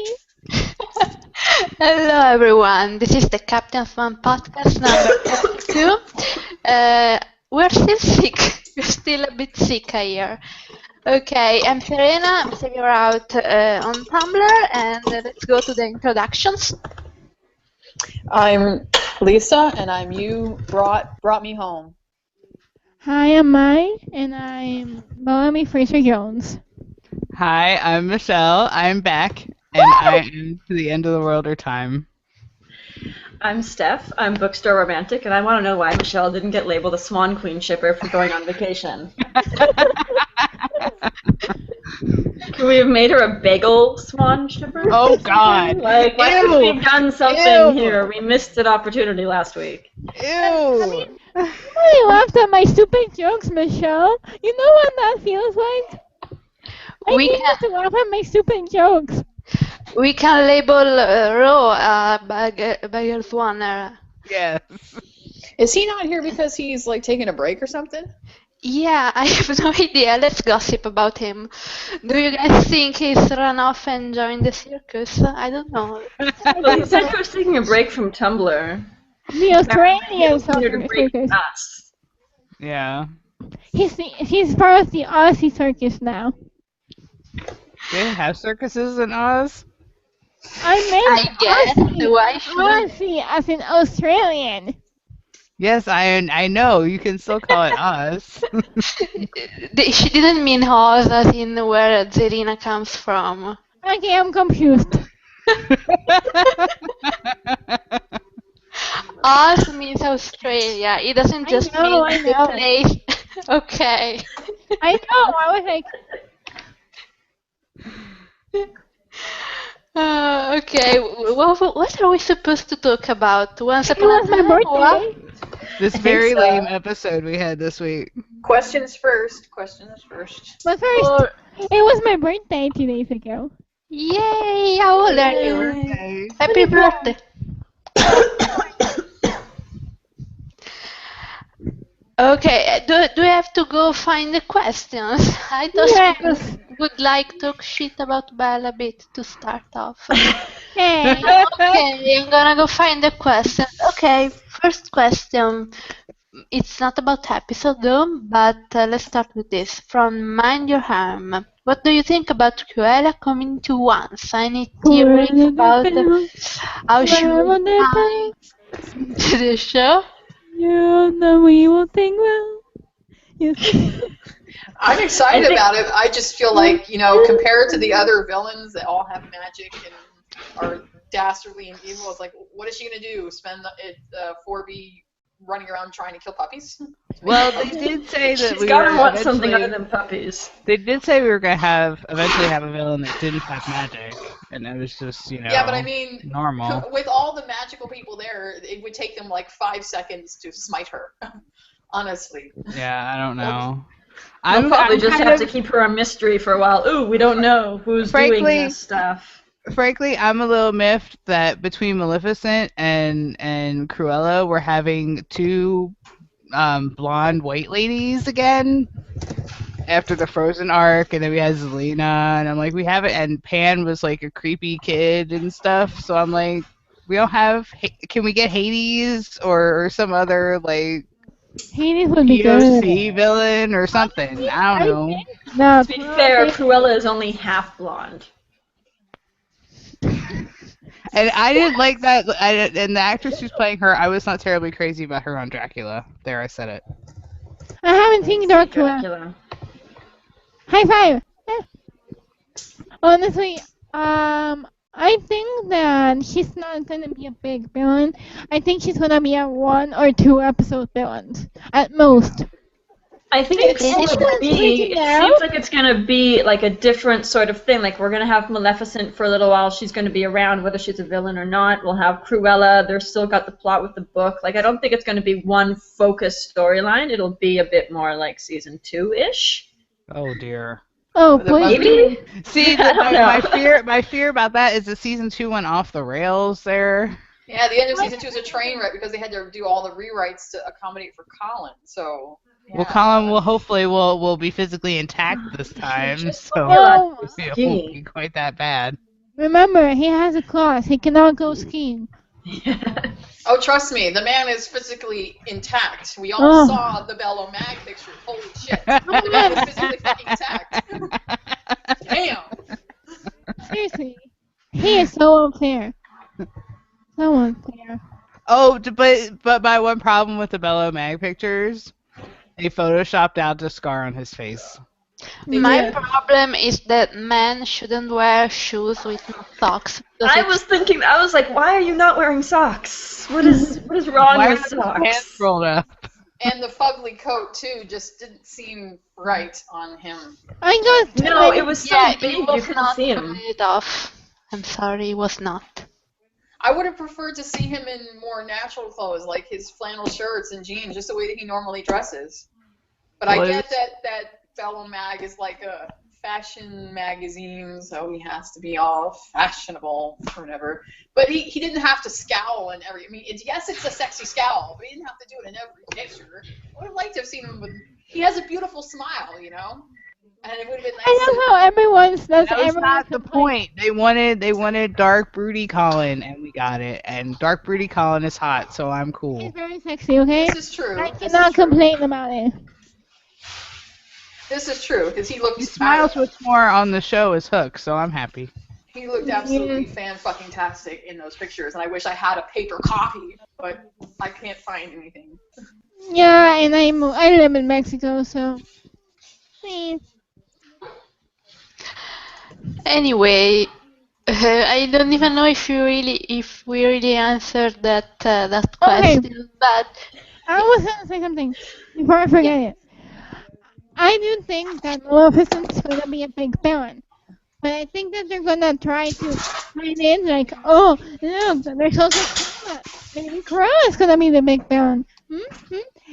Monkey. Hello everyone, this is the Captain Swan podcast number 32. We're still sick, we're still a bit sick here. Okay, I'm Serena, I'm checking her out on Tumblr, and let's go to the introductions. I'm Lisa, and I'm you brought me home. Hi, I'm Mai, and I'm Bellamy Fraser-Jones. Hi, I'm Michelle. I'm back, and I am to the end of the world or time. I'm Steph. I'm bookstore romantic, and I want to know why Michelle didn't get labeled a Swan Queen shipper for going on vacation. Could we have made her a bagel swan shipper? Oh God! Like, why Ew. haven't we done something Ew. here? We missed an opportunity last week. Ew! I laughed at my stupid jokes, Michelle. You know what that feels like? I We need can- to laugh at my stupid jokes. We can label Ro Bagger Swanner. Yes. Is he not here because he's like taking a break or something? Yeah, I have no idea. Let's gossip about him. Do you guys think he's run off and joined the circus? I don't know. Well, he said he was taking a break from Tumblr. The Australian Here to break circus. us. Yeah. He's part of the Aussie circus now. They have circuses in Oz? I meant guess. Aussie. Why should Aussie as in Australian. Yes, I know. You can still call it Oz. She didn't mean Oz as in where Zerina comes from. Okay, I'm confused. Oz means Australia. It doesn't just I know. mean the place. Okay. I know, I was like, Okay. What are we supposed to talk about? Once it upon a was my time? What? birthday. This think very so. lame episode we had this week. Questions first. But first, it was my birthday 2 days ago. Yay! How old are you? Okay. Happy birthday! Okay, do we have to go find the questions? I just Yes. would like to talk shit about Belle a bit to start off. Hey, Okay, I'm gonna go find the questions. Okay, first question. It's not about episode though, but let's start with this. From Mind Your Harm. What do you think about Cruella coming to once? Any theories about how she will tie to the show? you know we will think well. You I'm excited about it. I just feel like, compared to the other villains that all have magic and are dastardly and evil, it's like, what is she gonna do? Spend 4B running around trying to kill puppies? Well, they did say that She's we gotta were want something eventually- other than puppies. They did say we were gonna eventually have a villain that didn't have magic, and it was just Yeah, but I mean, normal. with all the magical people there, it would take them like 5 seconds to smite her. Honestly. Yeah, I don't know. We'll probably just kind have to of- keep her a mystery for a while. Ooh, we don't know who's doing Frankly- this stuff. Frankly, I'm a little miffed that between Maleficent and Cruella, we're having two blonde white ladies again after the Frozen arc, and then we had Zelina, and I'm like, we haven't, and Pan was like a creepy kid and stuff, so I'm like, we don't have, can we get Hades or some other like Hades would be good. POC villain or something? I don't know. No, To be fair, Cruella is only half blonde. And I didn't like that. And the actress who's playing her, I was not terribly crazy about her on Dracula. There, I said it. I haven't seen Dracula. Dracula. High five. Honestly, I think that she's not gonna be a big villain. I think she's gonna be a 1 or 2 episode villain at most. I think It's it's gonna be. freaking It out. seems like it's gonna be like a different sort of thing. Like we're gonna have Maleficent for a little while. She's gonna be around whether she's a villain or not. We'll have Cruella. They're still got the plot with the book. Like I don't think it's gonna be one focused storyline. It'll be a bit more like season 2-ish. Oh dear. Oh, The please. Maybe. See, I don't know. my fear about that is that season 2 went off the rails there. Yeah, the end of season 2 is a train wreck because they had to do all the rewrites to accommodate for Colin. So. Well, yeah. Colin will hopefully will be physically intact this time, so Well, it won't be quite that bad. Remember, he has a class. He cannot go skiing. Oh, trust me, the man is physically intact. We all Oh. saw the Bello Mag picture. Holy shit. The man is physically fucking intact. Damn. Seriously. He is so unfair. So unfair. Oh, but my one problem with the Bello Mag pictures, they photoshopped out the scar on his face. My Yeah. problem is that men shouldn't wear shoes with no socks because I it's was thinking, I was like, why are you not wearing socks? What is wrong Why are with his pants socks? rolled up? And the fugly coat, too, just didn't seem right on him. I got too No, many. it was so yeah, big it you was couldn't not see him. pulled off. I'm sorry, it was not. I would have preferred to see him in more natural clothes, like his flannel shirts and jeans, just the way that he normally dresses. But I Well, get that Bello Mag is like a fashion magazine, so he has to be all fashionable or whatever. But he didn't have to scowl in every. I mean, yes, it's a sexy scowl, but he didn't have to do it in every picture. I would have liked to have seen him with. He has a beautiful smile, you know, and it would have been nice I to. love how everyone's that was everyone not the complains. point. They wanted dark broody Colin, and we got it. And dark broody Colin is hot, so I'm cool. He's very sexy, okay? This is true. I This cannot is true. complain about it. This is true because he looked. He smiles much more on the show as Hook, so I'm happy. He looked absolutely fan-fucking-tastic in those pictures, and I wish I had a paper copy, but I can't find anything. Yeah, and I live in Mexico, so. Eh. Anyway, I don't even know if we really answered that Okay, question, but I was gonna say something before I forget it. I do think that Maleficent's gonna be a big villain, but I think that they're gonna try to find in like, oh, look, there's also Cruella. Maybe Cruella's gonna be the big villain.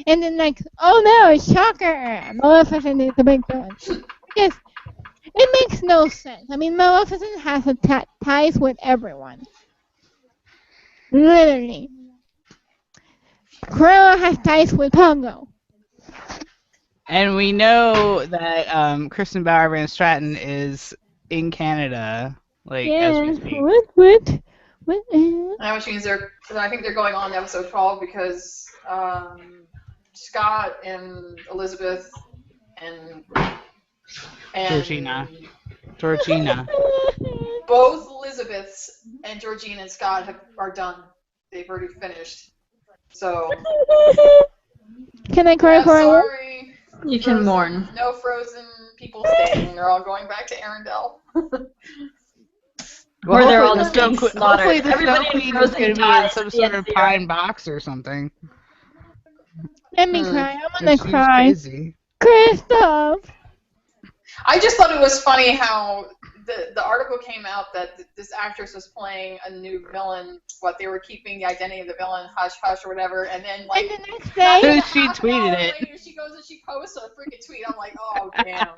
And then like, oh no, shocker, Maleficent is the big villain. Because it makes no sense. I mean, Maleficent has ties with everyone. Literally. Cruella has ties with Pongo. And we know that Kristen Bauer Van Stratton is in Canada, like as we Yes. speak. What? That which means I think they're going on to episode 12 because Scott and Elizabeth and Georgina. both Elizabeths and Georgina and Scott are done. They've already finished. So Can I cry yeah, for a sorry. You can mourn. No Frozen people staying. They're all going back to Arendelle. Or they're all hopefully just being slaughtered. Hopefully the Snow Everybody in Queen is Frozen going to be in dies some at the sort end of of the pine episode. box or something. Let me cry. I'm 'Cause gonna she's cry. crazy. Kristoff. I just thought it was funny how the article came out that this actress was playing a new villain, what they were keeping the identity of the villain hush hush or whatever, and then like And the next not day, even She half an tweeted hour it. later, she goes and she posts a freaking tweet. I'm like, oh damn,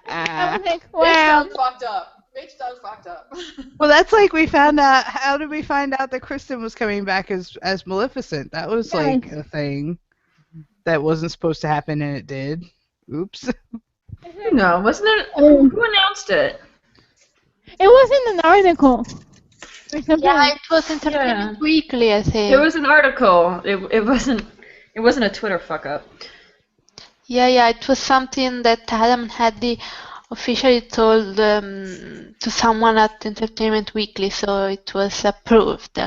I was like, bitch wow. done fucked up. Bitch done fucked up. Well, that's like we found out. How did we find out that Kristen was coming back as Maleficent? That was like Yes. a thing that wasn't supposed to happen, and it did. Oops. No, wasn't it? Oh. Who announced it? It wasn't an article. Or something. yeah, it was Entertainment Weekly, I think. It was an article. It wasn't a Twitter fuck up. Yeah, it was something that Adam Haddy officially told to someone at Entertainment Weekly, so it was approved,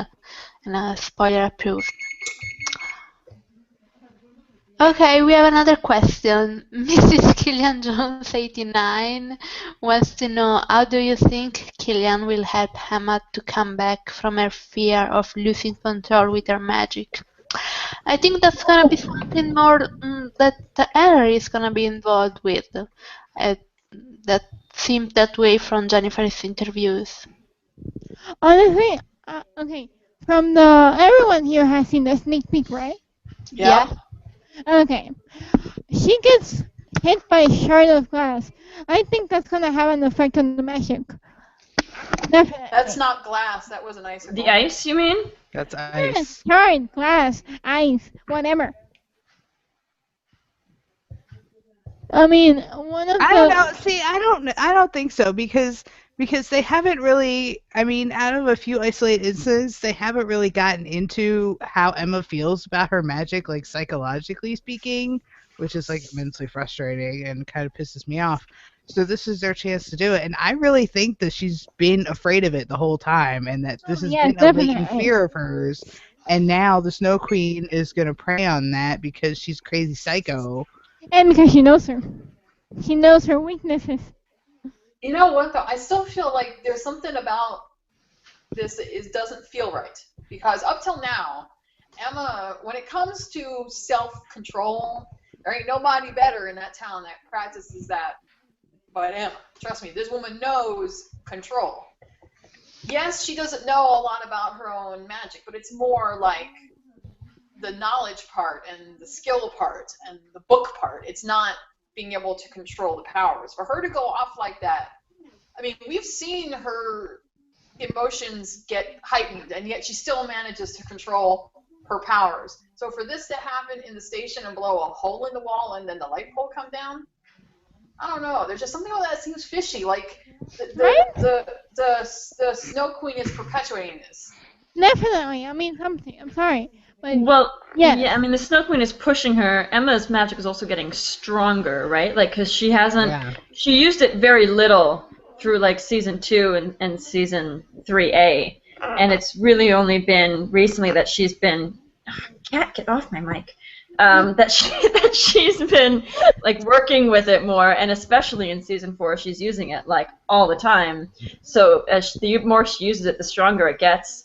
and spoiler approved. Okay, we have another question. Mrs. Killian Jones 89 wants to know, how do you think Killian will help Emma to come back from her fear of losing control with her magic? I think that's gonna be something more that Ellery is gonna be involved with. That seemed that way from Jennifer's interviews. Honestly, okay. From the everyone here has seen the sneak peek, right? Yeah. Okay. She gets hit by a shard of glass. I think that's gonna have an effect on the magic. Definitely. That's not glass. That was an icicle. The ice, you mean? That's Yes, ice. shard, glass, ice, whatever. I mean, one of I don't the know. See, I don't think so because Because they haven't really, I mean, out of a few isolated incidents, they haven't really gotten into how Emma feels about her magic, like psychologically speaking, which is like immensely frustrating and kind of pisses me off. So this is their chance to do it. And I really think that she's been afraid of it the whole time and that this Oh, has yes, been a latent definitely. fear of hers. And now the Snow Queen is going to prey on that because she's crazy psycho. And because she knows her. She knows her weaknesses. You know what though? I still feel like there's something about this that doesn't feel right because up till now, Emma, when it comes to self-control, there ain't nobody better in that town that practices that but Emma. Trust me, this woman knows control. Yes, she doesn't know a lot about her own magic, but it's more like the knowledge part and the skill part and the book part. It's not being able to control the powers. For her to go off like that, I mean, we've seen her emotions get heightened, and yet she still manages to control her powers. So for this to happen in the station and blow a hole in the wall and then the light pole come down, I don't know. There's just something about that seems fishy. Like Right? the Snow Queen is perpetuating this. Definitely. I mean something. I'm sorry. But Well, yes. yeah, I mean, the Snow Queen is pushing her. Emma's magic is also getting stronger, right? Like, because she hasn't, Yeah. she used it very little through like season 2 and season 3A, and it's really only been recently that she's been, cat, get off my mic. That she that she's been like working with it more, and especially in season 4, she's using it like all the time. So the more she uses it, the stronger it gets.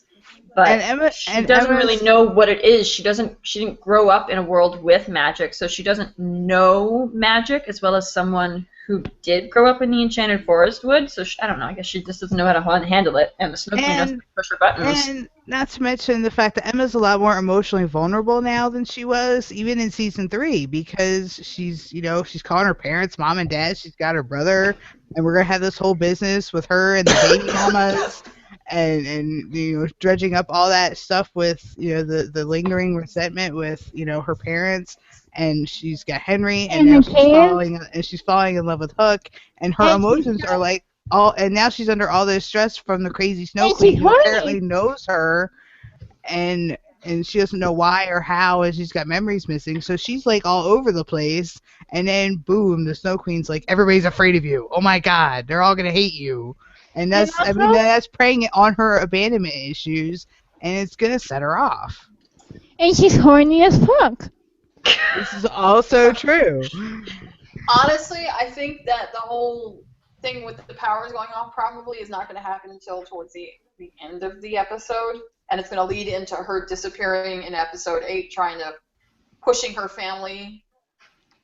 And But Emma she and doesn't really Emma's know what it is. She didn't grow up in a world with magic, so she doesn't know magic as well as someone who did grow up in the Enchanted Forest would. So I don't know. I guess she just doesn't know how to handle it. And the Snow Queen knows how and to push her buttons. And not to mention the fact that Emma's a lot more emotionally vulnerable now than she was even in season 3 because she's, she's calling her parents mom and dad. She's got her brother, and we're gonna have this whole business with her and the baby mamas, and dredging up all that stuff with the lingering resentment with her parents. And she's got Henry, and And now the kids. she's falling in love with Hook, and her And she's emotions are like and now she's under all this stress from the crazy Snow and she's Queen who horny. apparently knows her, and she doesn't know why or how, and she's got memories missing, so she's like all over the place. And then boom, the Snow Queen's like, everybody's afraid of you, oh my god, they're all gonna hate you. And And also that's preying on her abandonment issues, and it's gonna set her off. and she's horny as fuck. This is also true. Honestly, I think that the whole thing with the powers going off probably is not going to happen until towards the end of the episode, and it's going to lead into her disappearing in episode 8, trying to pushing her family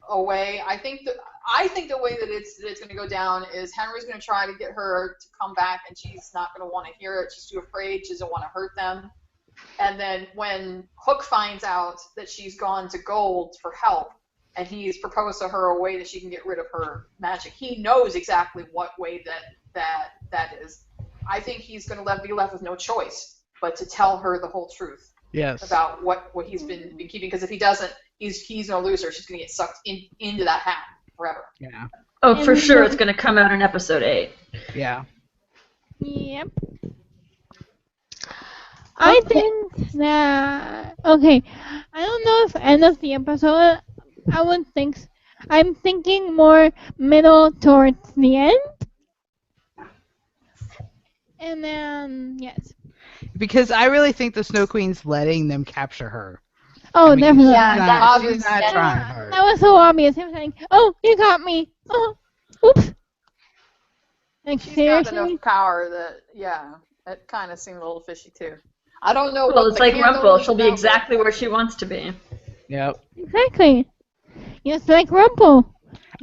away. I think the way that it's going to go down is Henry's going to try to get her to come back, and she's not going to want to hear it. She's too afraid. She doesn't want to hurt them. And then when Hook finds out that she's gone to Gold for help, and he's proposed to her a way that she can get rid of her magic, he knows exactly what way that is. I think he's going to be left with no choice but to tell her the whole truth Yes. about what he's been keeping. Because if he doesn't, he's going to lose her. She's going to get sucked into that hat forever. Yeah. Oh, for And sure, it's going to come out in episode 8. Yeah. Yep. I think that okay. I don't know if end of the episode. I would think. I'm thinking more middle towards the end. And then yes. Because I really think the Snow Queen's letting them capture her. Oh, I mean, definitely. she's not Yeah. trying hard. That was so obvious. Him saying, "Oh, you got me." Oh, oops. Like She's got seriously. enough power that it kind of seemed a little fishy too. I don't know Well, what it's the like candle Rumpel. is She'll be about, exactly where she wants to be. Yep. Exactly. Yes, like Rumple.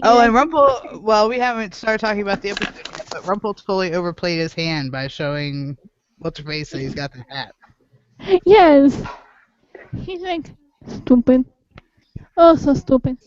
Oh, Yeah. and Rumple, well, we haven't started talking about the episode yet, but Rumple totally overplayed his hand by showing what's her face that he's got the hat. Yes. He's like stupid. Oh, so stupid.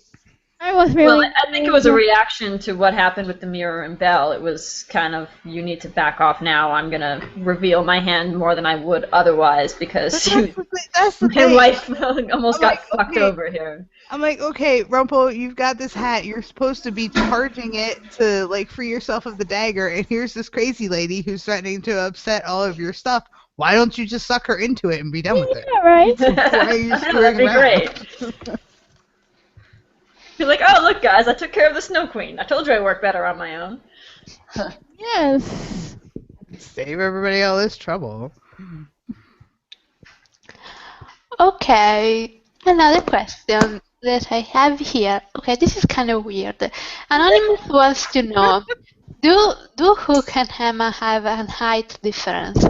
I was Well, really. I think it was a reaction to what happened with the mirror and Belle. It was kind of, you need to back off now. I'm gonna reveal my hand more than I would otherwise because That's the my thing. wife almost I'm got like, fucked okay. over here. I'm like, okay, Rumpel, you've got this hat. You're supposed to be charging it to like free yourself of the dagger, and here's this crazy lady who's threatening to upset all of your stuff. Why don't you just suck her into it and be done with it? Yeah, right? Why are you screwing That'd be around? great. You're like, oh, look, guys, I took care of the Snow Queen. I told you I work better on my own. Yes. Save everybody all this trouble. Okay, another question that I have here. Okay, this is kind of weird. Anonymous wants to know, do Hook and Emma have a height difference?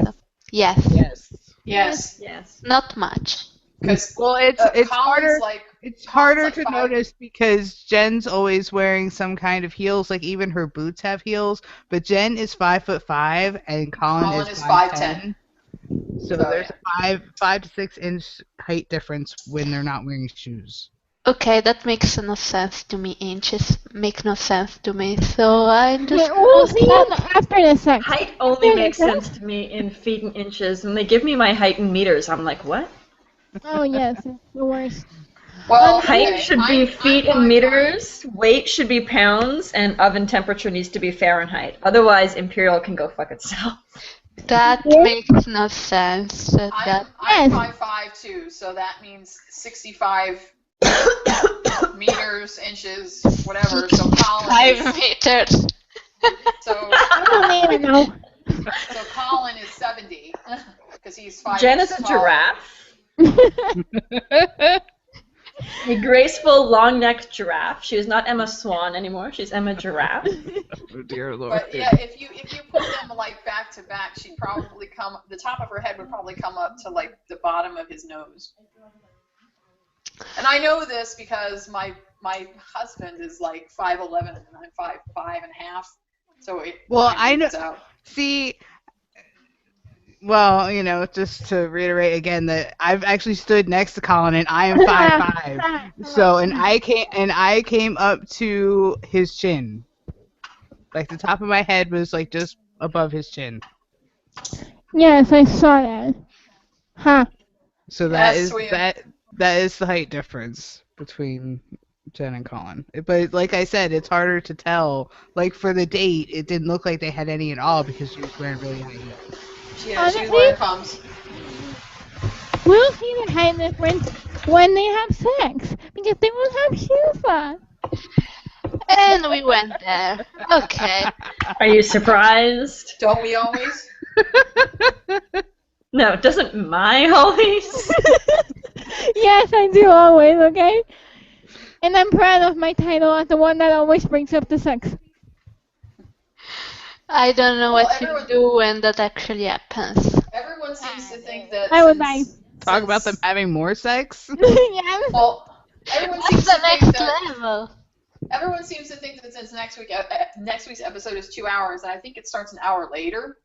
Yes, Yes. Yes, Yes. not much. because Well, it's Colin's harder. like It's Colin's harder like to 5. notice because Jen's always wearing some kind of heels. Like even her boots have heels. But Jen is 5'5" and Colin Colin is is 5'10". 5'10". So So there's yeah. a 5 to 6 inch height difference when they're not wearing shoes. Okay, that makes no sense to me. Inches make no sense to me. So I'm just We'll see you after the sex. Height only After the makes sex? sense to me in feet and inches. When they give me my height in meters, I'm like, what? Oh, yes. It's the worst. Well, Height okay. should be feet I'm in 5'5". meters, weight should be pounds, and oven temperature needs to be Fahrenheit. Otherwise, Imperial can go fuck itself. that Yeah. makes no sense. I'm That I'm Yes. 5'5" too, so that means 65 meters, inches, whatever. So Colin 5 is meters. so I don't even know. so Colin is 70 because he's 5 Jen is inches a taller. giraffe, a graceful, long-necked giraffe. She is not Emma Swan anymore. She's Emma Giraffe. Oh dear Lord. But yeah, if you put them like back to back, she'd probably come. The top of her head would probably come up to like the bottom of his nose. And I know this because my husband is like 5'11" and I'm 5'5" and a half. So it Well, kinda I know. evens out. See, well, just to reiterate again that I've actually stood next to Colin and I am 5'5". So and I came up to his chin. Like the top of my head was like just above his chin. Yes, I saw that. Huh. So that Yes, is we- that is the height difference between Jen and Colin. But like I said, it's harder to tell. Like for the date, it didn't look like they had any at all because she was wearing really high heels. Yeah, she's Honestly? wearing pumps. We'll see the height difference when they have sex. Because they won't have shoes on. And we went there. Okay. Are you surprised? Don't we always? No, doesn't my always? Yes, I do always, okay? And I'm proud of my title as the one that always brings up the sex. I don't know Well, what you everyone- do when that actually happens. Everyone seems to think that. I would die. Talk about them having more sex. Yes. Well, everyone What's seems the to think next that. level? Everyone seems to think that since next week's episode is 2 hours, and I think it starts an hour later,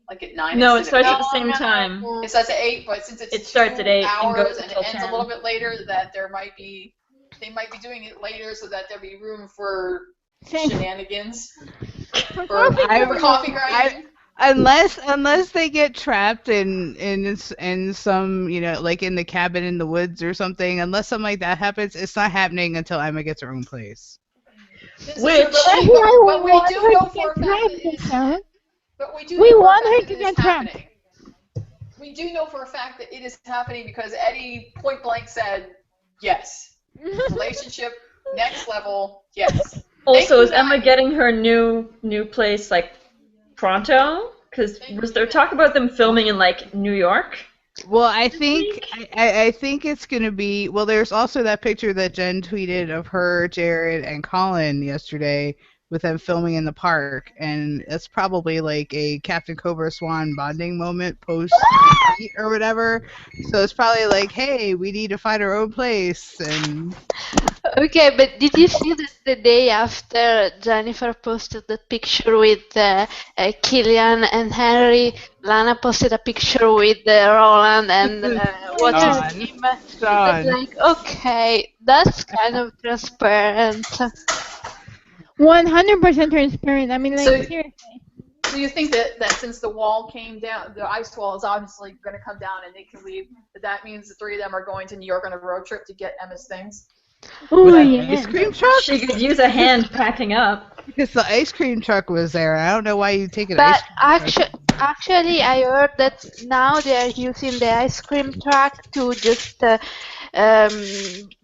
like at 9. No, it instead of starts at the 8. same time. It starts at 8, but since it's It starts 2 at 8 and hours goes and it until ends 10. a little bit later, that they might be doing it later so that there'll be room for Sex. shenanigans For or coffee for coffee grinding. Unless they get trapped in some like in the cabin in the woods or something. Unless something like that happens, it's not happening until Emma gets her own place. This is Which- true, That's why but we want do her know to for a get fact trapped, that it is. Sarah. But we do We know for a want fact her that to it is get trapped. happening. We do know for a fact that it is happening because Eddie point blank said yes. Relationship next level, yes. Also, you, is Emma Ryan. getting her new place like pronto? Because was there talk about them filming in like New York? Well, I think I think it's gonna be. Well, there's also that picture that Jen tweeted of her, Jared, and Colin yesterday with them filming in the park, and that's probably like a Captain Cobra Swan bonding moment post defeat or whatever. So it's probably like, hey, we need to find our own place, and Okay, but did you see that the day after Jennifer posted that picture with Killian and Henry, Lana posted a picture with Roland and Oh what's his yes, name? That's Sean. like, okay, that's kind of transparent. 100% transparent. I mean, like So, seriously. so you think that since the wall came down, the ice wall is obviously going to come down and they can leave, that means the three of them are going to New York on a road trip to get Emma's things? Oh With Like, the yeah. ice cream truck? she could use a hand packing up. Because the ice cream truck was there. I don't know why you take an But ice cream truck. actually, I heard that now they are using the ice cream truck to just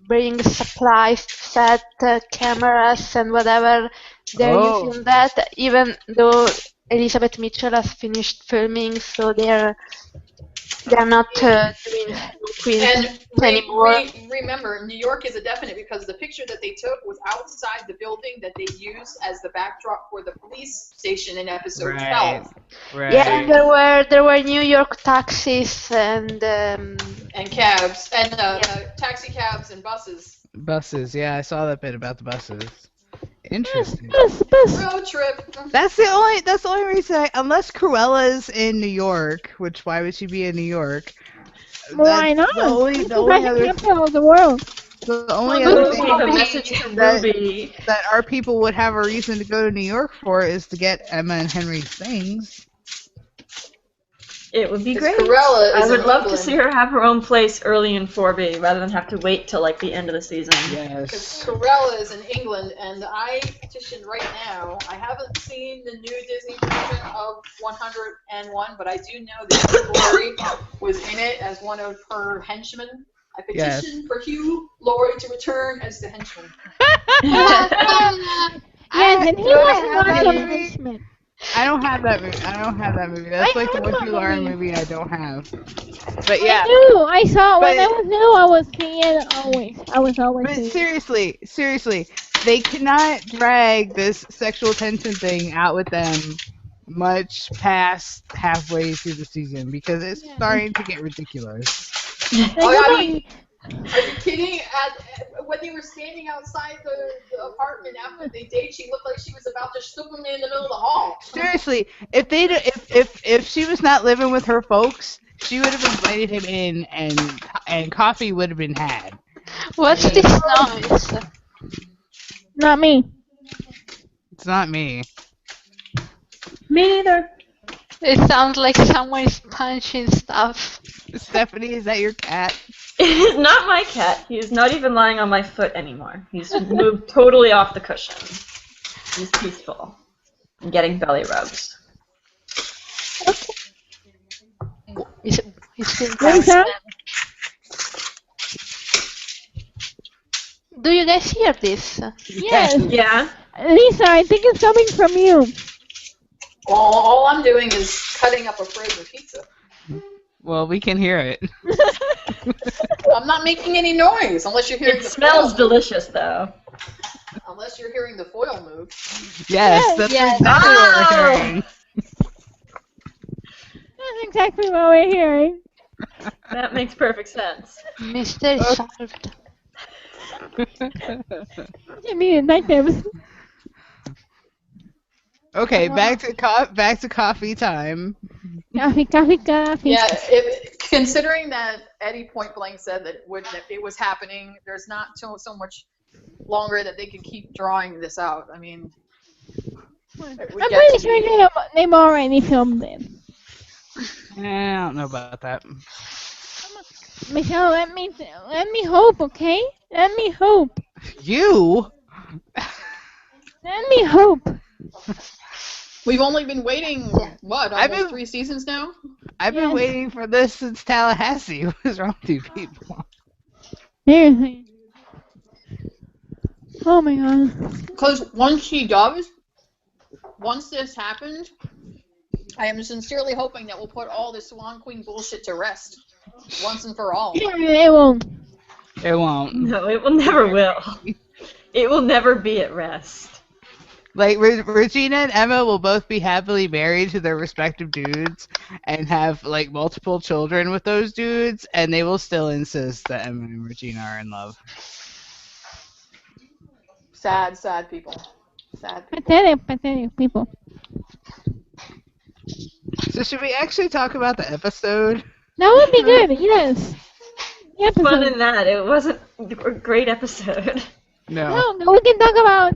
bring supplies, set cameras, and whatever. They're Oh. using that, even though Elizabeth Mitchell has finished filming, so they're not doing Snow Queens And anymore. remember, New York is a definite because the picture that they took was outside the building that they used as the backdrop for the police station in episode Right. 12. Yeah, Right. and there were New York taxis and And cabs, and yeah. taxi cabs and buses. Buses. Yeah, I saw that bit about the buses. Bus, Interesting. bus. Road trip. That's the only reason unless Cruella's in New York, which why would she be in New York? Why That's not? It's the fashion capital of the world. the only Well, other no, Ooh, thing no, the no. message to that Ruby. that our people would have a reason to go to New York for is to get Emma and Henry's things. It would be Because great. Cruella I is would in love to England. see her have her own place early in 4B rather than have to wait till like the end of the season. Because Yes. Cruella is in England, and I petitioned right now. I haven't seen the new Disney version of 101, but I do know that Hugh Laurie was in it as one of her henchmen. I Yes. petitioned for Hugh Laurie to return as the henchman. Yes, and he do I was have an that awesome movie? henchman. I don't have that movie. I don't have that movie. That's I like the have one that Hugh Laurie movie. movie I don't have. But I yeah. knew. I saw it when I But was new. I was seeing it always. I was always but seeing it. seriously, they cannot drag this sexual tension thing out with them much past halfway through the season because it's Yeah. starting to get ridiculous. Like, Oh, come I on. mean, are you kidding? When they were standing outside the apartment after they date, she looked like she was about to shoot him in the middle of the hall. Seriously, if they if she was not living with her folks, she would have invited him in and coffee would have been had. What's Because this noise? Not me. it's not me. Me neither. It sounds like someone is punching stuff. Stephanie, is that your cat? It is not my cat. He is not even lying on my foot anymore. He's moved totally off the cushion. He's peaceful and getting belly rubs. It's been Lisa? Do you guys hear this? Yes. Yeah. Lisa, I think it's coming from you. All I'm doing is cutting up a frozen pizza. Well, we can hear it. I'm not making any noise unless you're hearing It the smells foil delicious though. move. Unless you're hearing the foil move. Yes, that's Yes. exactly what we're Oh! hearing. That's exactly what we're hearing. That makes perfect sense. Mystery solved. To be detectives. Okay, back to coffee time. Coffee, coffee, coffee. Yeah, considering that Eddie point blank said that it was happening, there's not so much longer that they can keep drawing this out. I mean, it would I'm get pretty to sure be. they've already filmed it. I don't know about that. Michelle, let me hope, okay? Let me hope. You? Let me hope. We've only been waiting, what, I've almost been- 3 seasons now? I've been Yes. waiting for this since Tallahassee. What's wrong with you people? Seriously. Oh my god. Because once this happens, I am sincerely hoping that we'll put all this Swan Queen bullshit to rest once and for all. It won't. It won't. No, it will never will. It will never be at rest. Like Regina and Emma will both be happily married to their respective dudes and have like multiple children with those dudes, and they will still insist that Emma and Regina are in love. Sad, sad people. Sad people. Pathetic people. So should we actually talk about the episode? That would be good. Yes. The Fun episode. in that. It wasn't a great episode. No. No, we can talk about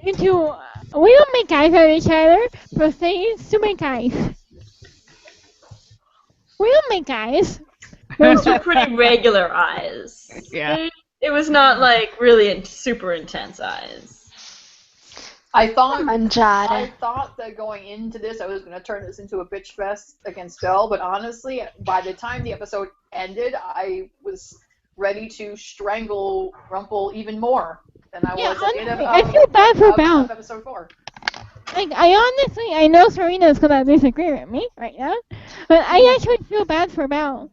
you two. We don't make eyes at each other, but they used to make eyes. We don't make eyes. Those were pretty regular eyes. Yeah. It was not like really super intense eyes. I thought Mangiare. that going into this, I was going to turn this into a bitch fest against Belle, but honestly, by the time the episode ended, I was ready to strangle Rumple even more than I Yeah, was at the end honestly, I feel bad for Belle. of episode 4. Like, I know Serena's gonna disagree with me right now, but I actually feel bad for Belle.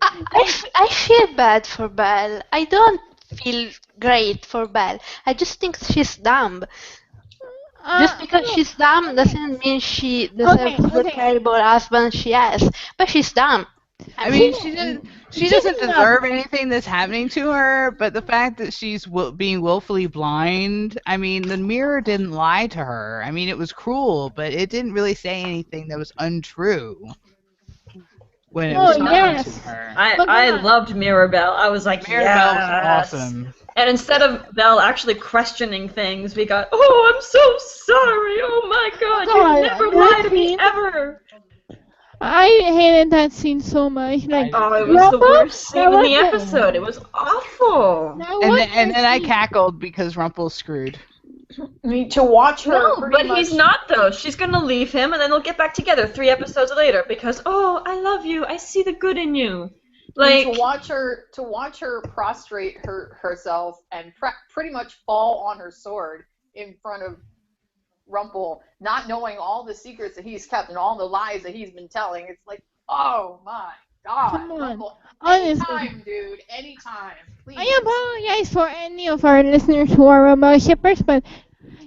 I feel bad for Belle. I don't feel great for Belle. I just think she's dumb. Just because she's dumb doesn't mean she deserves the okay. terrible husband she has. But she's dumb. I mean, she doesn't dumb. deserve anything that's happening to her, but the fact that she's being willfully blind, I mean, the mirror didn't lie to her. I mean, it was cruel, but it didn't really say anything that was untrue when it was Oh, talking yes. to her. I loved Mirabelle. I was like, Mirabelle yes. was awesome. And instead of Belle actually questioning things, we got, oh, I'm so sorry. Oh my God, God, you never that lied to me scene- ever. I hated that scene so much. Like, Oh, it was the Rumple, worst scene that in the was the- episode. It was awful. that And was then the I scene. cackled because Rumple's screwed. I mean, to watch her No, pretty but much, he's not though. She's gonna leave him, and then they'll get back together 3 episodes later because, oh, I love you. I see the good in you. I mean, Like, to watch her prostrate herself and pretty much fall on her sword in front of Rumple, not knowing all the secrets that he's kept and all the lies that he's been telling. It's like, oh my God, Come on. Rumple, Honestly. anytime, dude, anytime, please. I apologize for any of our listeners who are remote shippers, but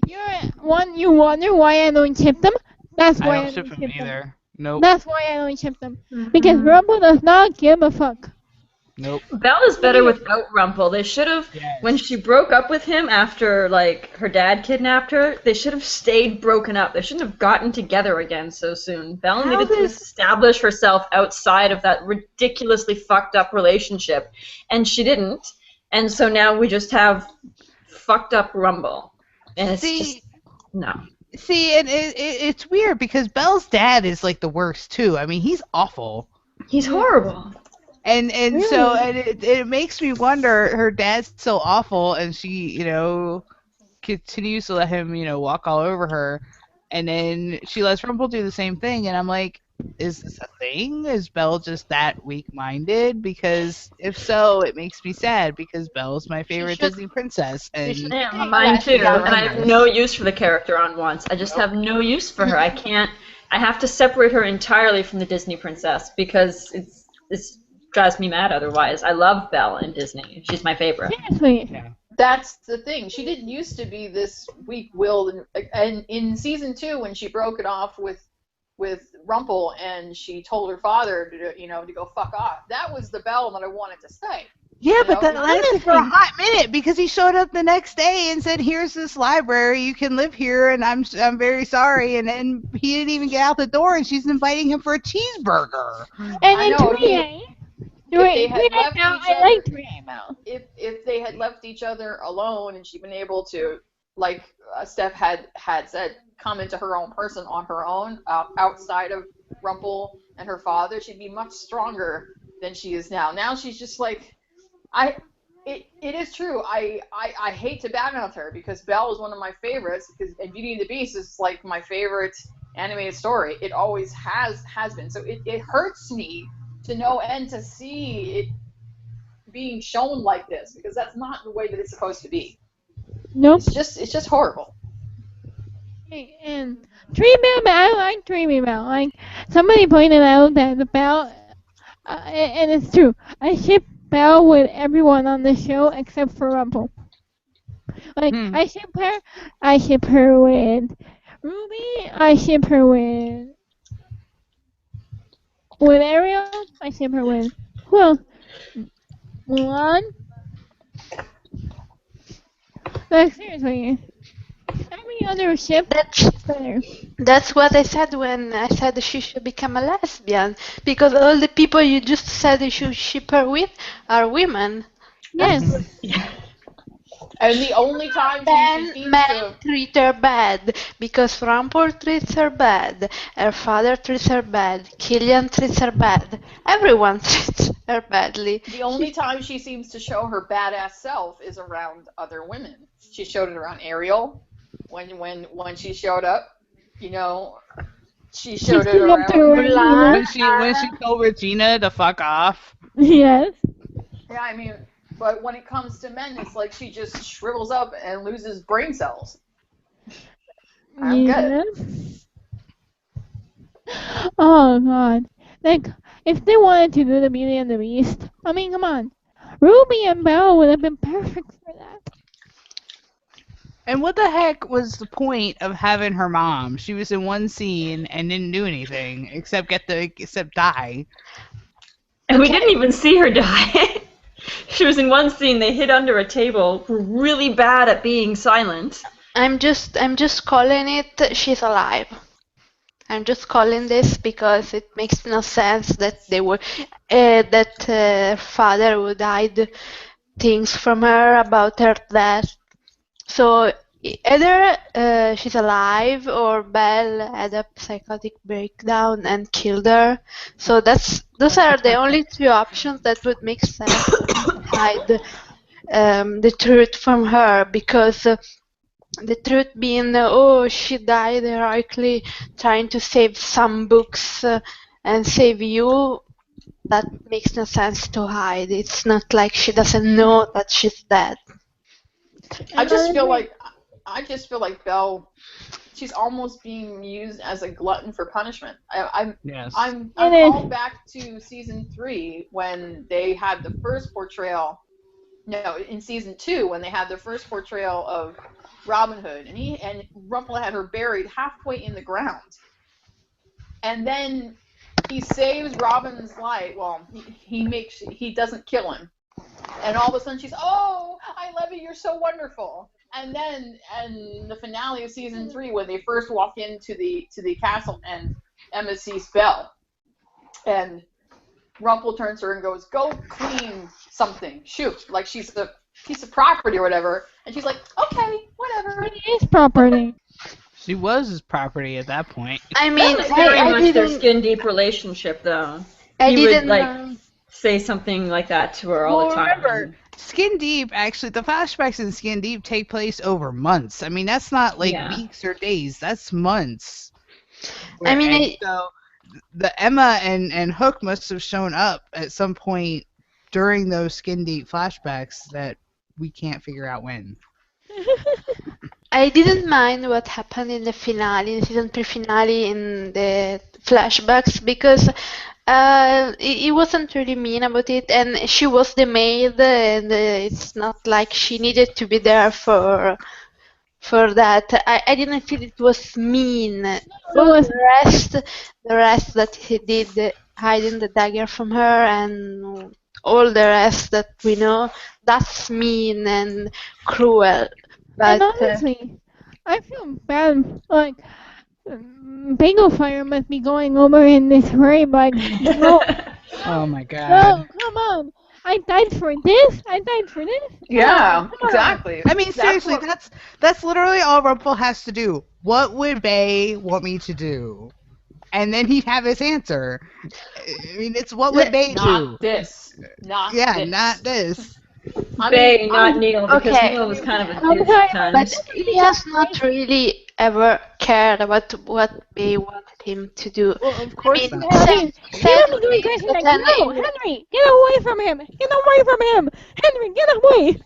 you wonder why I don't ship them. That's I why don't ship him them. either. Nope. That's why I don't ship them. Because Rumble does not give a fuck. Nope. Belle is better without Rumple. They should have, Yes. when she broke up with him after, like, her dad kidnapped her, they should have stayed broken up. They shouldn't have gotten together again so soon. Belle needed to establish herself outside of that ridiculously fucked up relationship, and she didn't. And so now we just have fucked up Rumble. And it's just, no. See, and it's weird because Belle's dad is like the worst too. I mean, he's awful. He's horrible. And so it makes me wonder, her dad's so awful and she, continues to let him, walk all over her, and then she lets Rumple do the same thing, and I'm like, is this a thing? Is Belle just that weak-minded? Because if so, it makes me sad because Belle's my favorite should- Disney princess, and Yeah, mine too. Yeah, And I have no use for the character on once. I just have no use for her. I have to separate her entirely from the Disney princess because it's drives me mad otherwise. I love Belle in Disney. She's my favorite. Seriously. That's the thing. She didn't used to be this weak-willed, and in season 2, when she broke it off with Rumple and she told her father to go fuck off. That was the Belle that I wanted to stay. yeah, but know, that lasted for a hot minute because he showed up the next day and said, "Here's this library. You can live here, and I'm very sorry." And then he didn't even get out the door, and she's inviting him for a cheeseburger. And I in know, 3A, they had left each I other- like 3A now. If they had left each other alone and she'd been able to, like Steph had said, come into her own person on her own, outside of Rumple and her father, she'd be much stronger than she is now. Now she's just like, it is true. I hate to badmouth her because Belle is one of my favorites, and Beauty and the Beast is like my favorite animated story. It always has been. So it hurts me to no end to see it being shown like this, because that's not the way that it's supposed to be. Nope. It's just horrible. And Dreamy Bell, I like Dreamy Bell. Like, somebody pointed out that the Bell, and it's true, I ship Belle with everyone on the show except for Rumple. Like, I ship her with Ruby, I ship her with Ariel, I ship her with, who else? Mulan? Like, seriously. any other ship That's better. that's what I said when I said she should become a lesbian, because all the people you just said you should ship her with are women. That's Yes. Hmm. And the only time she seems men to treat her bad because Rumpel treats her bad, her father treats her bad, Killian treats her bad, everyone treats her badly. the only time she seems to show her badass self is around other women. She showed it around Ariel when she showed up. You know, she She showed it stood up to around. Regina. When she told Regina to fuck off. Yes. Yeah, I mean, but when it comes to men, it's like she just shrivels up and loses brain cells. I'm good. Yeah. Oh god. Like, if they wanted to do the Beauty and the Beast, I mean, come on. Ruby and Belle would have been perfect for that. And what the heck was the point of having her mom? She was in one scene and didn't do anything except die. And we didn't Okay, even see her die. She was in one scene, they hid under a table, were really bad at being silent. I'm just calling it she's alive. I'm just calling this because it makes no sense that father would hide things from her about her death. So either she's alive or Belle had a psychotic breakdown and killed her. So those are the only two options that would make sense to hide the truth from her, because the truth being, oh, she died heroically trying to save some books and save you. That makes no sense to hide. It's not like she doesn't know that she's dead. I And just feel honestly, like I just feel like Belle, she's almost being used as a glutton for punishment. Yes. I'm and called then, back to season 3 when they had the first portrayal. No, in season 2 when they had the first portrayal of Robin Hood, and Rumpel had her buried halfway in the ground, and then he saves Robin's life. Well, he doesn't kill him, and all of a sudden she's, oh, I love you, you're so wonderful. And then, and the finale of season 3, when they first walk into the castle, and Emma sees Belle, and Rumpel turns to her and goes, go clean something, shoot, like she's a piece of property or whatever, and she's like, okay, whatever. it is property. She was his property at that point. I That mean, was I, very I much their didn't skin deep relationship, though. I He would, didn't like, say something like that to her all Well, the time. remember, Skin Deep, actually, the flashbacks in Skin Deep take place over months. I mean, that's not like Yeah. weeks or days, that's months. I mean, And so the Emma and Hook must have shown up at some point during those Skin Deep flashbacks that we can't figure out when. I didn't mind what happened in the finale, in the season 3 finale, in the flashbacks, because he wasn't really mean about it, and she was the maid, and it's not like she needed to be there for that. I didn't feel it was mean. All was the rest that he did, hiding the dagger from her, and all the rest that we know, that's mean and cruel. And But honestly, I feel bad. Like, Bagel Fire must be going over in this hurry, like, no, Oh my god. no, come on. I died for this. I died for this. Yeah, Come on. exactly. I mean, seriously, that's literally all Rumpel has to do. What would Bay want me to do? And then he'd have his answer. I mean, it's what would Bay do? Not this. Not Yeah, this. not this. I Bay, mean, not Neil, because Okay. Neil was kind of a I'm douche sorry, at times. But he has not really ever cared about what they wanted him to do. Well, of I course mean, not. I mean, he was doing sadly, crazy but like, then no, Henry, get away from him. Get away from him. Henry, get away.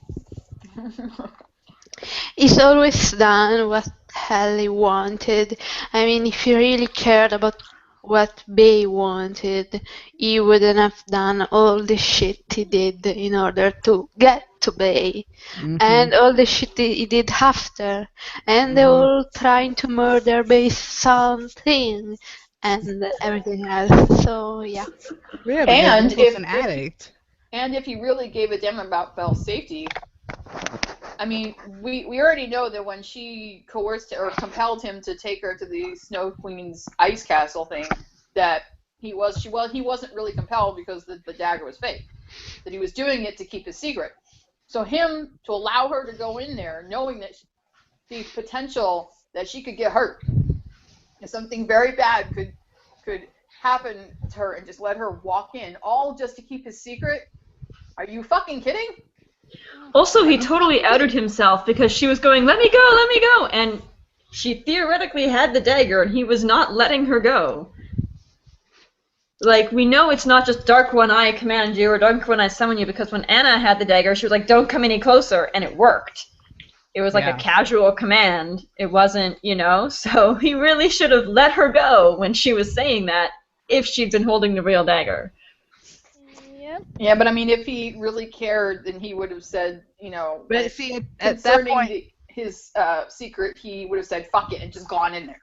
he's always done what hell he wanted. I mean, if he really cared about what Bay wanted, he wouldn't have done all the shit he did in order to get to Bay. And all the shit he did after, and they all trying to murder based on thing, and everything else. So yeah, Yeah, because And Rumpel's if an addict. and if he really gave a damn about Belle's safety, I mean, we already know that when she coerced or compelled him to take her to the Snow Queen's ice castle thing, that he wasn't really compelled because the dagger was fake. That he was doing it to keep his secret. So him to allow her to go in there, knowing that the potential that she could get hurt, and something very bad could happen to her, and just let her walk in, all just to keep his secret. Are you fucking kidding? Also, he totally outed himself because she was going, let me go, and she theoretically had the dagger, and he was not letting her go. Like, we know it's not just Dark One, I command you, or Dark One, I summon you, because when Anna had the dagger, she was like, don't come any closer, and it worked. It was like a casual command. It wasn't, so he really should have let her go when she was saying that, if she'd been holding the real dagger. Yep. Yeah, but I mean, if he really cared, then he would have said, But see, at that point, his secret, he would have said, fuck it, and just gone in there.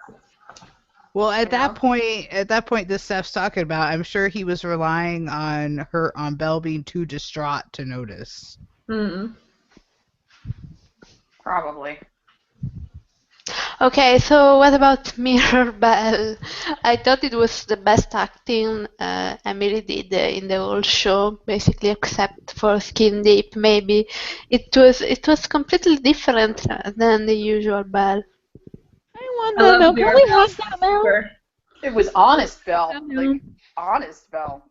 well, at that point, that Steph's talking about, I'm sure he was relying on Belle being too distraught to notice. Mm-hmm. Probably. Okay, so what about Mirror Bell? I thought it was the best acting Emily did in the whole show, basically, except for Skin Deep. Maybe it was completely different than the usual Bell. I want that Belle. Can we watch that Belle? It was honest Belle, like honest Belle.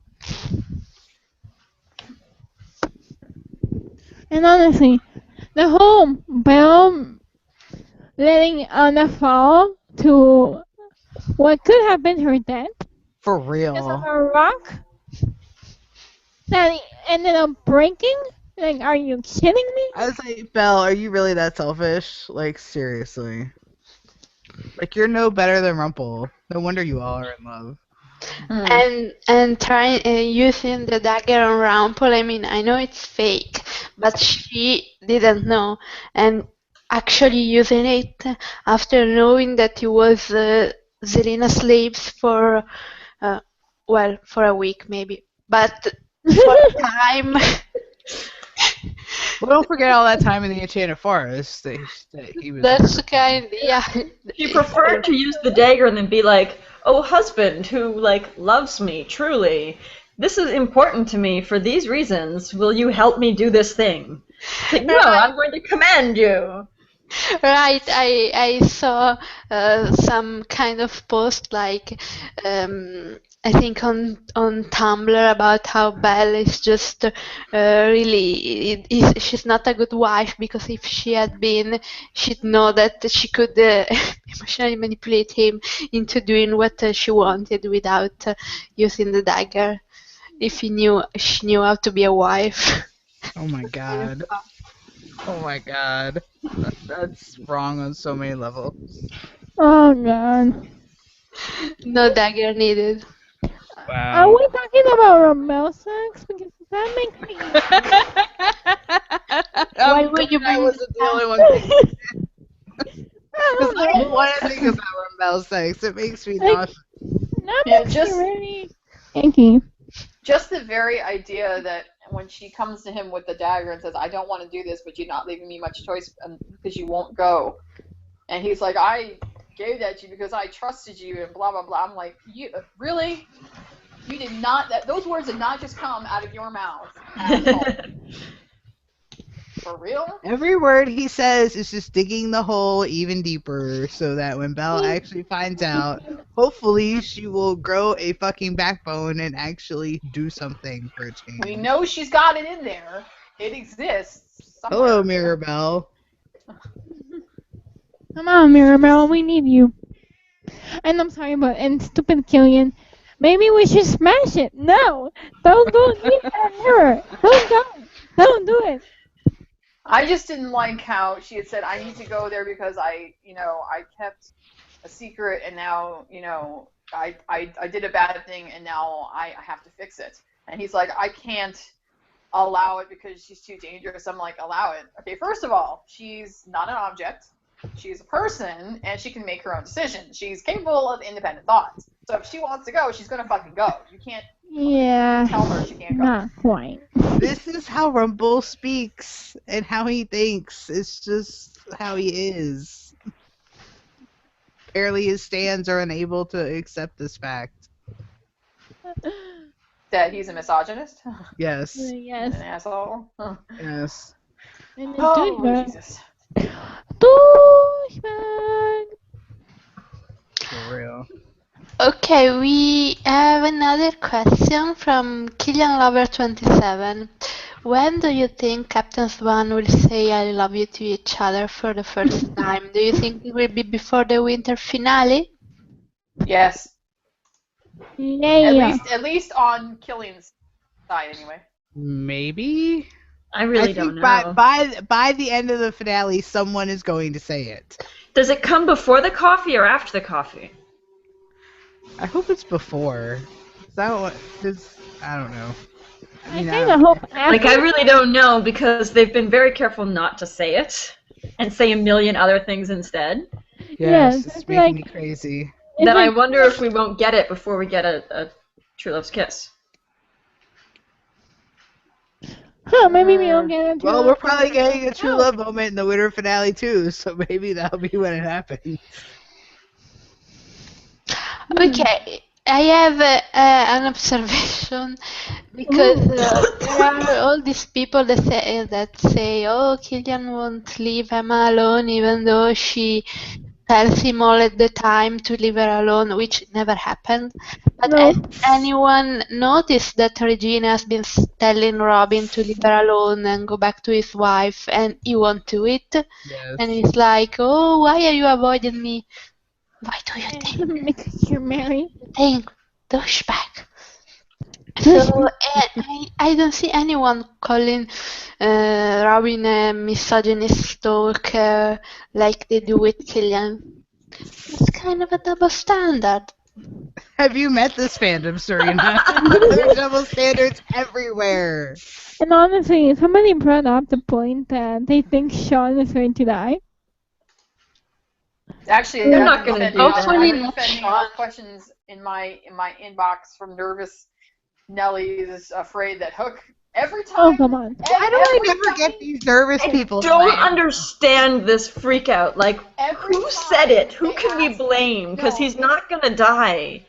And honestly, the whole Belle letting Anna fall to what could have been her death For because of real. a rock that ended up breaking. Like, are you kidding me? I was like, Belle, are you really that selfish? Like, seriously. Like, you're no better than Rumple. No wonder you all are in love. And trying using the dagger on Rumple. I mean, I know it's fake, but she didn't know, and actually using it after knowing that it was Zelina slaves for for a week maybe, but for a time. Well, don't forget all that time in the Enchanted Forest that he was. That's yeah. She preferred to use the dagger and then be like, oh, husband, who, loves me, truly. This is important to me for these reasons. Will you help me do this thing? Like, no, I'm going to command you. Right, I saw some kind of post I think on Tumblr about how Belle is just she's not a good wife because if she had been, she'd know that she could emotionally manipulate him into doing what she wanted without using the dagger. If she knew how to be a wife. Oh my god. Oh my god. That's wrong on so many levels. Oh god. No dagger needed. Wow. Are we talking about Ramel sex? Because that makes me. Why would you I bring wasn't the only one thinking. Because I don't want to think about Ramel sex. It makes me nauseous. That makes me really icky. Just the very idea that when she comes to him with the dagger and says, I don't want to do this, but you're not leaving me much choice because you won't go. And he's like, I gave that to you because I trusted you and blah, blah, blah. I'm like, you really? You did not, those words did not just come out of your mouth. For real? Every word he says is just digging the hole even deeper so that when Belle actually finds out, hopefully she will grow a fucking backbone and actually do something for a change. We know she's got it in there. It exists somewhere. Hello, Mirabelle. Come on, Mirabelle, we need you. And I'm sorry, and stupid Killian, maybe we should smash it. No, don't go near that mirror. Don't go. Don't do it. I just didn't like how she had said, I need to go there because I kept a secret and now, I did a bad thing and now I have to fix it. And he's like, I can't allow it because she's too dangerous. I'm like, allow it. Okay, first of all, she's not an object. She's a person and she can make her own decisions. She's capable of independent thought. So if she wants to go, she's going to fucking go. You can't tell her she can't go. Not quite. This is how Rumble speaks and how he thinks. It's just how he is. Apparently, his stands are unable to accept this fact. That he's a misogynist Yes. and Yes. an asshole. Yes. And the Oh, douchebag. Jesus. Douchebag. For real. Okay, we have another question from Killian Lover 27. When do you think Captain Swan will say I love you to each other for the first time? Do you think it will be before the winter finale? Yes. Yeah. At least on Killian's side, anyway. Maybe. I really I don't think know. by the end of the finale, someone is going to say it. Does it come before the coffee or after the coffee? I hope it's before. Is that what? I don't know. I kind of hope after. Like, I really don't know because they've been very careful not to say it and say a million other things instead. Yes, it's it's making like- me crazy. It's Then I like- wonder if we won't get it before we get a True Love's Kiss. Huh, maybe we don't get into Well, it. we're probably getting a true Oh. love moment in the winter finale too, so maybe that'll be when it happens. Okay, I have an observation because there are all these people that say, "Oh, Killian won't leave Emma alone," even though she tells him all at the time to leave her alone, which never happened. But No. has anyone noticed that Regina has been telling Robin to leave her alone and go back to his wife, and he won't do it? Yes. And he's like, "Oh, why are you avoiding me? Why do you think? Because you're married. Think, douchebag." So I don't see anyone calling Robin a misogynist stalker like they do with Killian. It's kind of a double standard. Have you met this fandom, Serena? There's double standards everywhere. And honestly, somebody brought up the point that they think Sean is going to die. Actually, They're I've not been gonna fending do off, that. Hopefully I've been not fending Sean. off questions in my inbox from nervous Nelly is afraid that Hook every Oh, time. come on. Why do I never get these nervous people? Don't Glenn? understand this freak out. Like, Every who time said it? Who they can we ask- blame? Because No. he's not gonna die.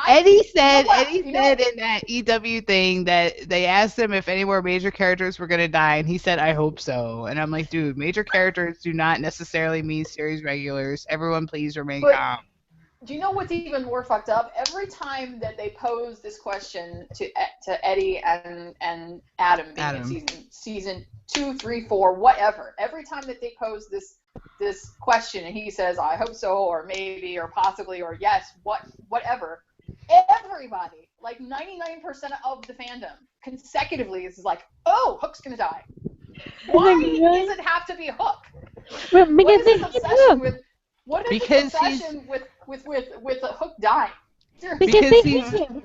Eddie said You know- in that EW thing that they asked him if any more major characters were gonna die, and he said, "I hope so." And I'm like, dude, major characters do not necessarily mean series regulars. Everyone, please remain But- calm. Do you know what's even more fucked up? Every time that they pose this question to Eddie and Adam being Adam. in season 2, 3, 4, whatever. Every time that they pose this question and he says, "I hope so," or maybe, or possibly, or yes, whatever. Everybody, like 99% of the fandom, consecutively is like, "Oh, Hook's gonna die." Why really? does it have to be Hook? But What because is they this hate obsession Hook. with? What is Because this obsession with the Hook dying? Seriously. Because Because they he's- hate him.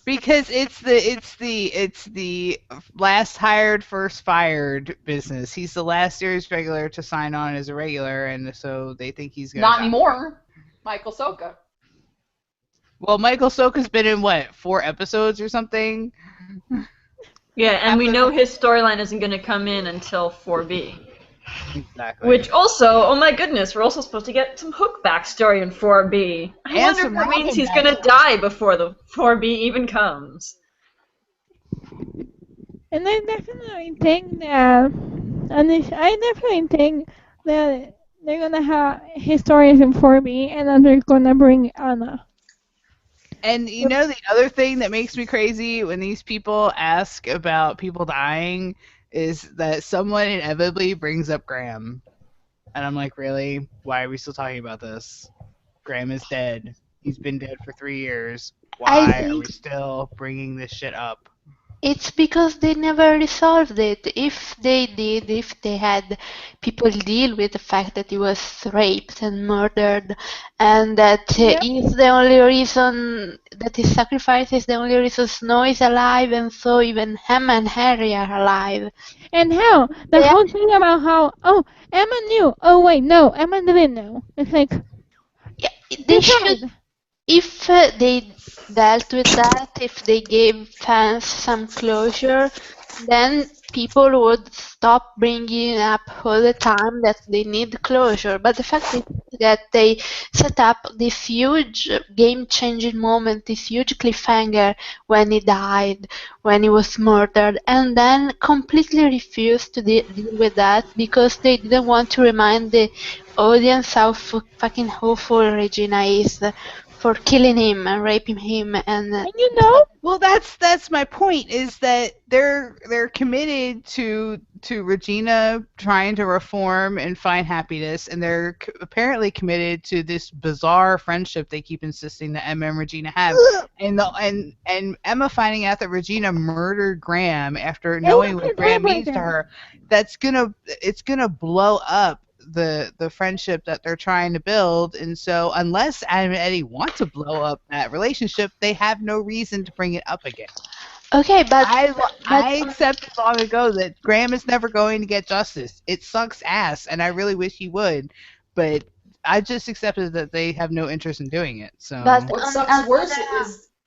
Because it's the last hired, first fired business. He's the last series regular to sign on as a regular, and so they think he's gonna Not die. anymore. Michael Soka. Well, Michael Soka's been in what, 4 episodes or something? Yeah, and Half we of know it- his storyline isn't gonna come in until 4B. Exactly. Which also, oh my goodness, we're also supposed to get some Hook backstory in 4B. I And wonder if some that means Robin he's gonna backstory. die before the 4B even comes. And I definitely think that, I definitely think that they're gonna have his stories in 4B, and then they're gonna bring Anna. And you know the other thing that makes me crazy when these people ask about people dying is that someone inevitably brings up Graham. And I'm like, really? Why are we still talking about this? Graham is dead. He's been dead for 3 years. Why are we still bringing this shit up? It's because they never resolved it. If they did, if they had people deal with the fact that he was raped and murdered, and that Yep. is the only reason that his sacrifice is the only reason Snow is alive, and so even Emma and Harry are alive. And how the Yeah. whole thing about how Emma knew. Oh wait, no, Emma didn't know. It's like Yeah, they should. decide. If they dealt with that, if they gave fans some closure, then people would stop bringing up all the time that they need closure. But the fact is that they set up this huge game-changing moment, this huge cliffhanger when he died, when he was murdered, and then completely refused to deal with that because they didn't want to remind the audience how fucking awful Regina is for killing him and raping him and And you know, Well, that's my point. Is that they're committed to Regina trying to reform and find happiness, and they're apparently committed to this bizarre friendship they keep insisting that Emma and Regina have. And Emma finding out that Regina murdered Graham after it was knowing what his Graham means to heartbreaker. her, it's gonna blow up the friendship that they're trying to build. And so unless Adam and Eddie want to blow up that relationship, they have no reason to bring it up again. okay, but I accepted long ago that Graham is never going to get justice. It sucks ass, and I really wish he would, but I just accepted that they have no interest in doing it. So but What on, sucks worse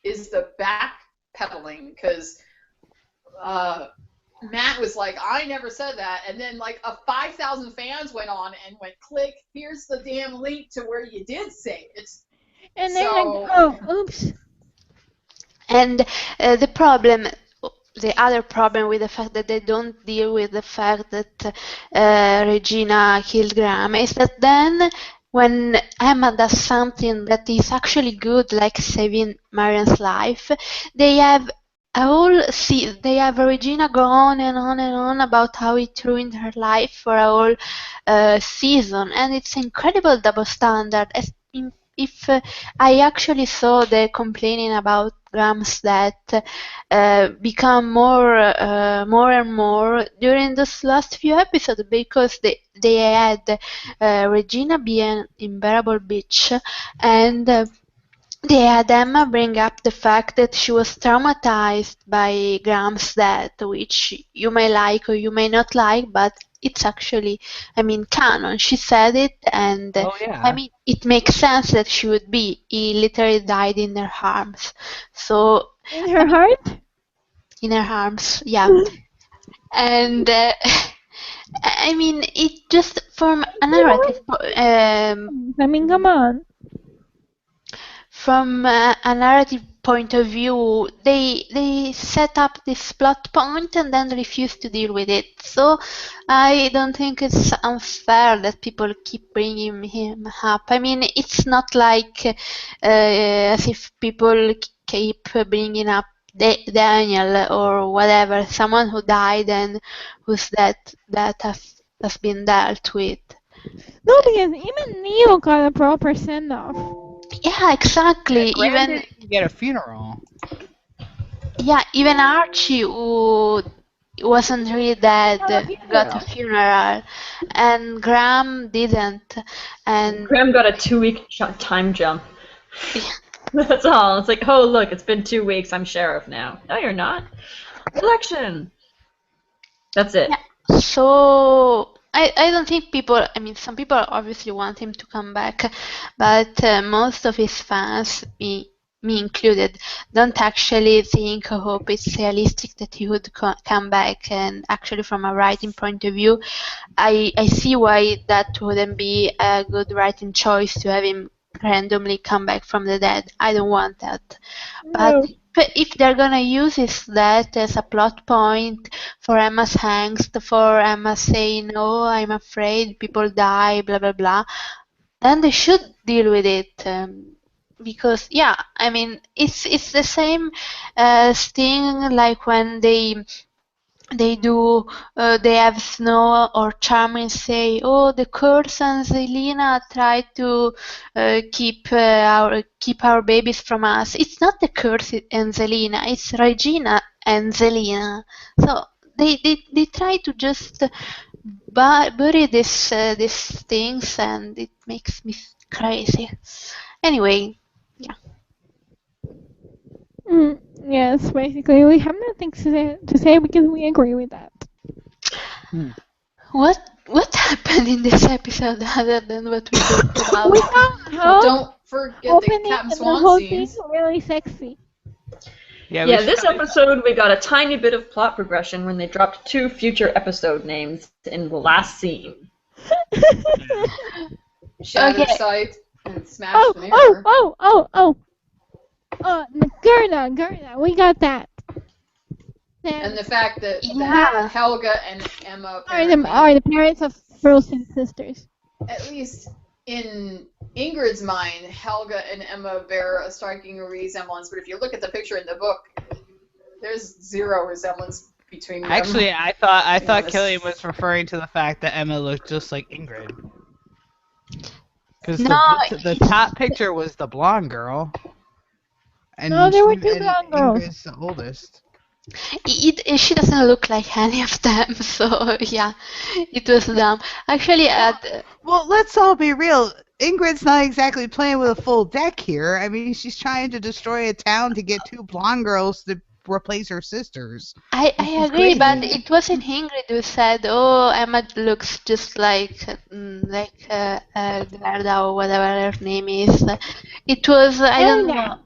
is the backpedaling, because Matt was like, I never said that, and then like 5,000 fans went on and went, click, here's the damn link to where you did say it. And they're So- like, oh, oops. And the other problem with the fact that they don't deal with the fact that Regina killed Graham is that then when Emma does something that is actually good, like saving Marian's life, they have they have Regina go on and on and on about how it ruined her life for a whole season, and it's incredible double standard. If I actually saw the complaining about Graham's death become more and more during this last few episodes because they had Regina be an unbearable bitch, and they had Emma bring up the fact that she was traumatized by Graham's death, which you may like or you may not like, but it's actually, I mean, canon. She said it, and oh I yeah. mean, it makes sense that she would be. He literally died in her arms. So, In her heart? in her arms, yeah. And I mean, it just from a narrative I mean, come on. from a narrative point of view, they set up this plot point and then refuse to deal with it. So I don't think it's unfair that people keep bringing him up. I mean, it's not like as if people keep bringing up Daniel or whatever, someone who died and whose death that has been dealt with. No, because even Neo got a proper send off. Yeah, exactly. Graham Even didn't even get a funeral. yeah, even Archie, who wasn't really dead, Got a got a funeral. funeral, and Graham didn't. And Graham got a 2-week time jump. That's all. It's like, oh, look, it's been 2 weeks. I'm sheriff now. No, you're not. Election. That's it. yeah, so I don't think people. I mean, some people obviously want him to come back, but most of his fans, me included, don't actually think or hope it's realistic that he would come back. And actually, from a writing point of view, I see why that wouldn't be a good writing choice to have him randomly come back from the dead. I don't want that. But No. if they're gonna use that as a plot point for Emma's angst, for Emma saying, "Oh, I'm afraid people die," blah blah blah, then they should deal with it. Because yeah, I mean, it's the same thing like when they have Snow or Charming say, "Oh, the curse and Zelina try to keep our babies from us." It's not the curse and Zelina, it's Regina and Zelina. So they try to just bury these things, and it makes me crazy. Anyway, yeah. Yes, basically, we have nothing to say because we agree with that. What happened in this episode other than what we talked about? We found Well, how don't forget the opening Captain and the Swan whole thing scenes. really sexy. Yeah, we Yeah, should this probably. episode we got a tiny bit of plot progression when they dropped 2 future episode names in the last scene. Shattered Okay. Sight and Smashed oh, Veneer. Gerda, we got that. And Then the fact that Yeah. Helga and Emma are the apparently, parents of Frozen sisters. at least in Ingrid's mind, Helga and Emma bear a striking resemblance. But if you look at the picture in the book, there's zero resemblance between them. Actually, I thought Yes. Killian was referring to the fact that Emma looked just like Ingrid. Because No, the top picture was the blonde girl, and No, there were two and blonde girls. Ingrid's the oldest. she doesn't look like any of them, so yeah, it was dumb. Actually, Well, let's all be real. Ingrid's not exactly playing with a full deck here. I mean, she's trying to destroy a town to get 2 blonde girls to replace her sisters. I She's agree, but crazy. it wasn't Ingrid who said, "Oh, Emma looks just like Gerda or whatever her name is." It was I don't know.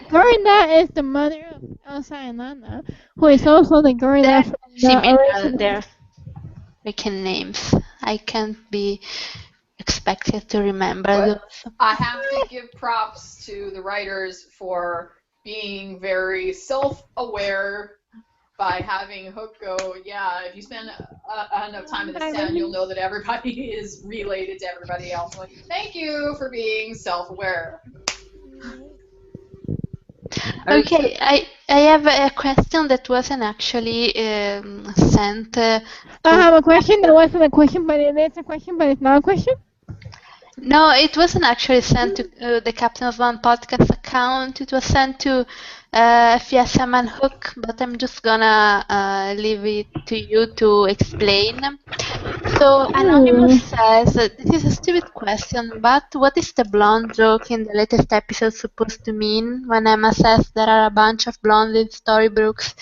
Gerda is the mother of Elsa and Anna, who is also the Gerda They're from the similar. original. They're freaking names. I can't be expected to remember But those. I have to give props to the writers for being very self-aware by having Hook go, yeah, if you spend enough time in this town, you'll know that everybody is related to everybody else. Like, thank you for being self-aware. Okay, I have a question that wasn't actually sent. I have a question that wasn't a question, but it is a question, but it's not a question. No, it wasn't actually sent to the Captain of One podcast account. It was sent to FSM and Hook, but I'm just gonna leave it to you to explain. So Anonymous says, this is a stupid question, but what is the blonde joke in the latest episode supposed to mean when Emma says there are a bunch of blonde in Storybooks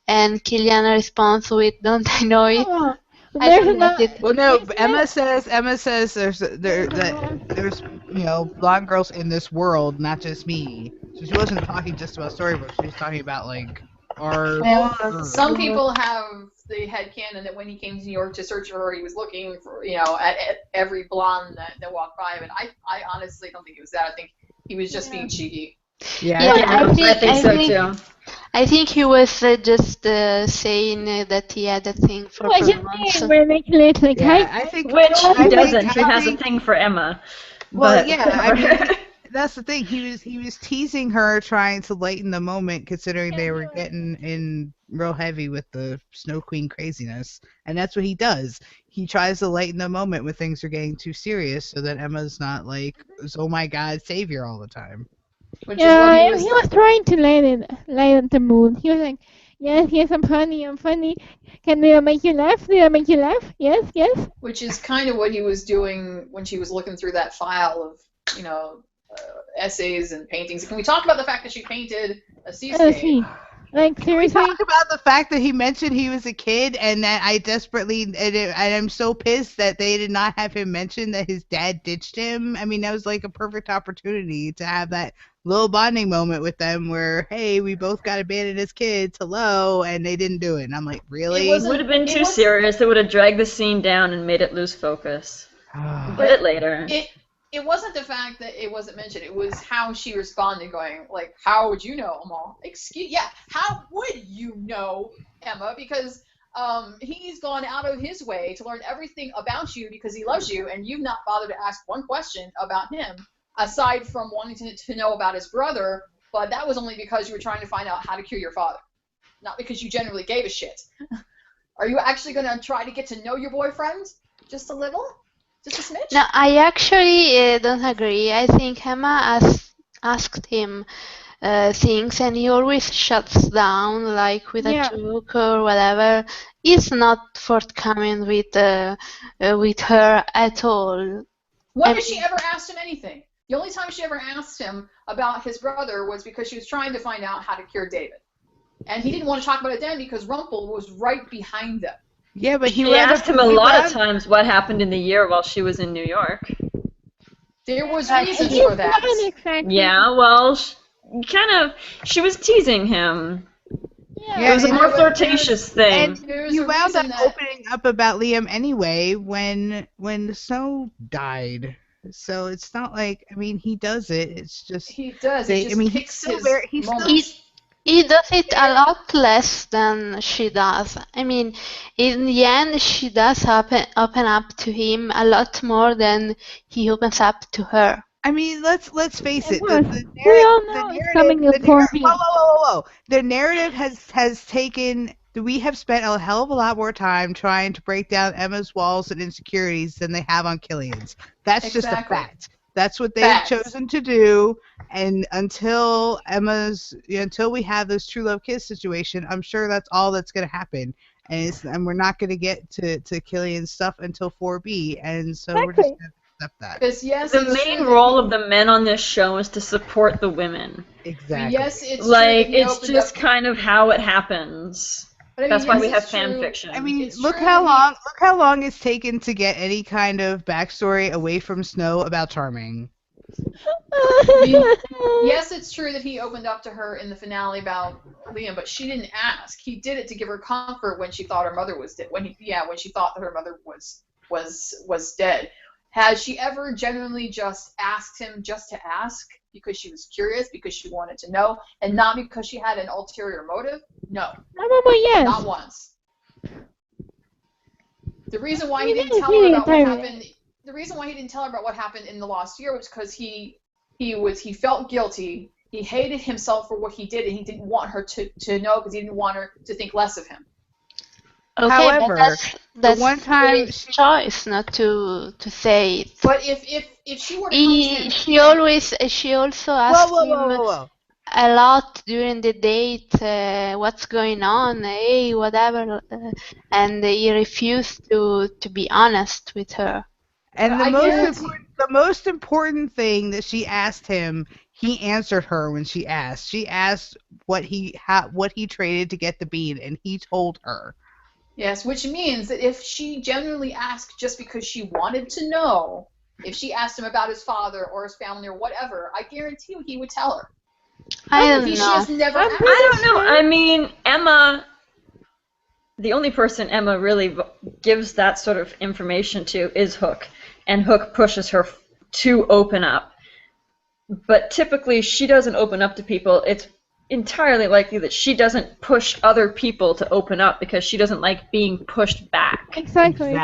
and Killian responds with, don't I know it? Oh, I there's don't get another. it. Well, no, There's Emma says there's blonde girls in this world, not just me. So she wasn't talking just about storybooks. She was talking about like our. Some people have the headcanon that when he came to New York to search for her, he was looking for, at every blonde that walked by. But I honestly don't think it was that. I think he was just being cheeky. Yeah, I think so too. I think he was just saying that he had a thing for Well, just pronouns. being ridiculous, like, yeah, I think. Which I he think- doesn't. He I has a think- thing for Emma. Well, But yeah, I whatever. mean, that's the thing. He was teasing her, trying to lighten the moment, considering they were getting in real heavy with the Snow Queen craziness, and that's what he does. He tries to lighten the moment when things are getting too serious, so that Emma's not like, oh my God, savior all the time. Which is what yeah, he was trying to lighten the mood. He was like, yes, I'm funny. Did I make you laugh? Yes. Which is kind of what he was doing when she was looking through that file of, essays and paintings. Can we talk about the fact that she painted a seascape? See. Like, We seriously? talk about the fact that he mentioned he was a kid, and that I desperately, and I'm so pissed that they did not have him mention that his dad ditched him. I mean, that was like a perfect opportunity to have that little bonding moment with them where, hey, we both got abandoned as kids, hello, and they didn't do it. And I'm like, really? It would have been too serious. It would have dragged the scene down and made it lose focus. Get it later. It wasn't the fact that it wasn't mentioned. It was how she responded, going like, "How would you know, Emma? How would you know, Emma? Because he's gone out of his way to learn everything about you because he loves you, and you've not bothered to ask one question about him, aside from wanting to know about his brother. But that was only because you were trying to find out how to cure your father, not because you generally gave a shit. Are you actually going to try to get to know your boyfriend just a little?" Just a smidge? No, I actually don't agree. I think Emma asked him things and he always shuts down, like with a joke or whatever. He's not forthcoming with her at all. When has she ever asked him anything? The only time she ever asked him about his brother was because she was trying to find out how to cure David. And he didn't want to talk about it then because Rumpel was right behind them. Yeah, but She asked him a lot of times what happened in the year while she was in New York. There was reasons for that. Yeah, well, she was teasing him. Yeah. It was a and more there flirtatious thing. And there's you a wound up reason that opening up about Liam anyway when the snow died. So it's not like, I mean, he does it. It's just he does. He they. I just mean, picks his he's still moments. He does it a lot less than she does. I mean, in the end, she does open up to him a lot more than he opens up to her. I mean, let's face And it. plus, we all The know it's narrative, coming in the narrative. 4B. Whoa! The narrative has taken. We have spent a hell of a lot more time trying to break down Emma's walls and insecurities than they have on Killian's. That's just a Exactly. fact. That's what they've Facts. chosen to do. And until we have this true love kiss situation, I'm sure that's all that's going to happen. And we're not going to get to Killian's stuff until 4B. And so we're just Exactly. going to accept that. Because yes, The it's main true role of the men on this show is to support the women. Exactly. Yes, it's true Like, that he it's opened just up. kind of how it happens. But I mean, That's why yes, we have it's fan true. fiction. I mean, It's look true how that long it's taken to get any kind of backstory away from Snow about Charming. Yes, it's true that he opened up to her in the finale about Liam, but she didn't ask. He did it to give her comfort when she thought her mother was dead. When she thought that her mother was dead. Has she ever genuinely just asked him just to ask because she was curious, because she wanted to know, and not because she had an ulterior motive? No, Probably yes. not once. The reason why he He didn't didn't tell see her the about what entire happened. The reason why he didn't tell her about what happened in the lost year was because he felt guilty. He hated himself for what he did, and he didn't want her to know because he didn't want her to think less of him. Okay, However, but that's one time his choice not to say it. But if she were to come to him, She also asked him whoa. a lot during the date, what's going on, hey, whatever, and he refused to be honest with her. And I guarantee. the most important thing that she asked him, he answered her when she asked. She asked what he traded to get the bean, and he told her. Yes, which means that if she genuinely asked just because she wanted to know, if she asked him about his father or his family or whatever, I guarantee he would tell her. I don't She know. has never I'm asked. I don't know. I mean, Emma, the only person Emma really gives that sort of information to is Hook, and Hook pushes her to open up. But typically, she doesn't open up to people. It's entirely likely that she doesn't push other people to open up because she doesn't like being pushed back. Exactly.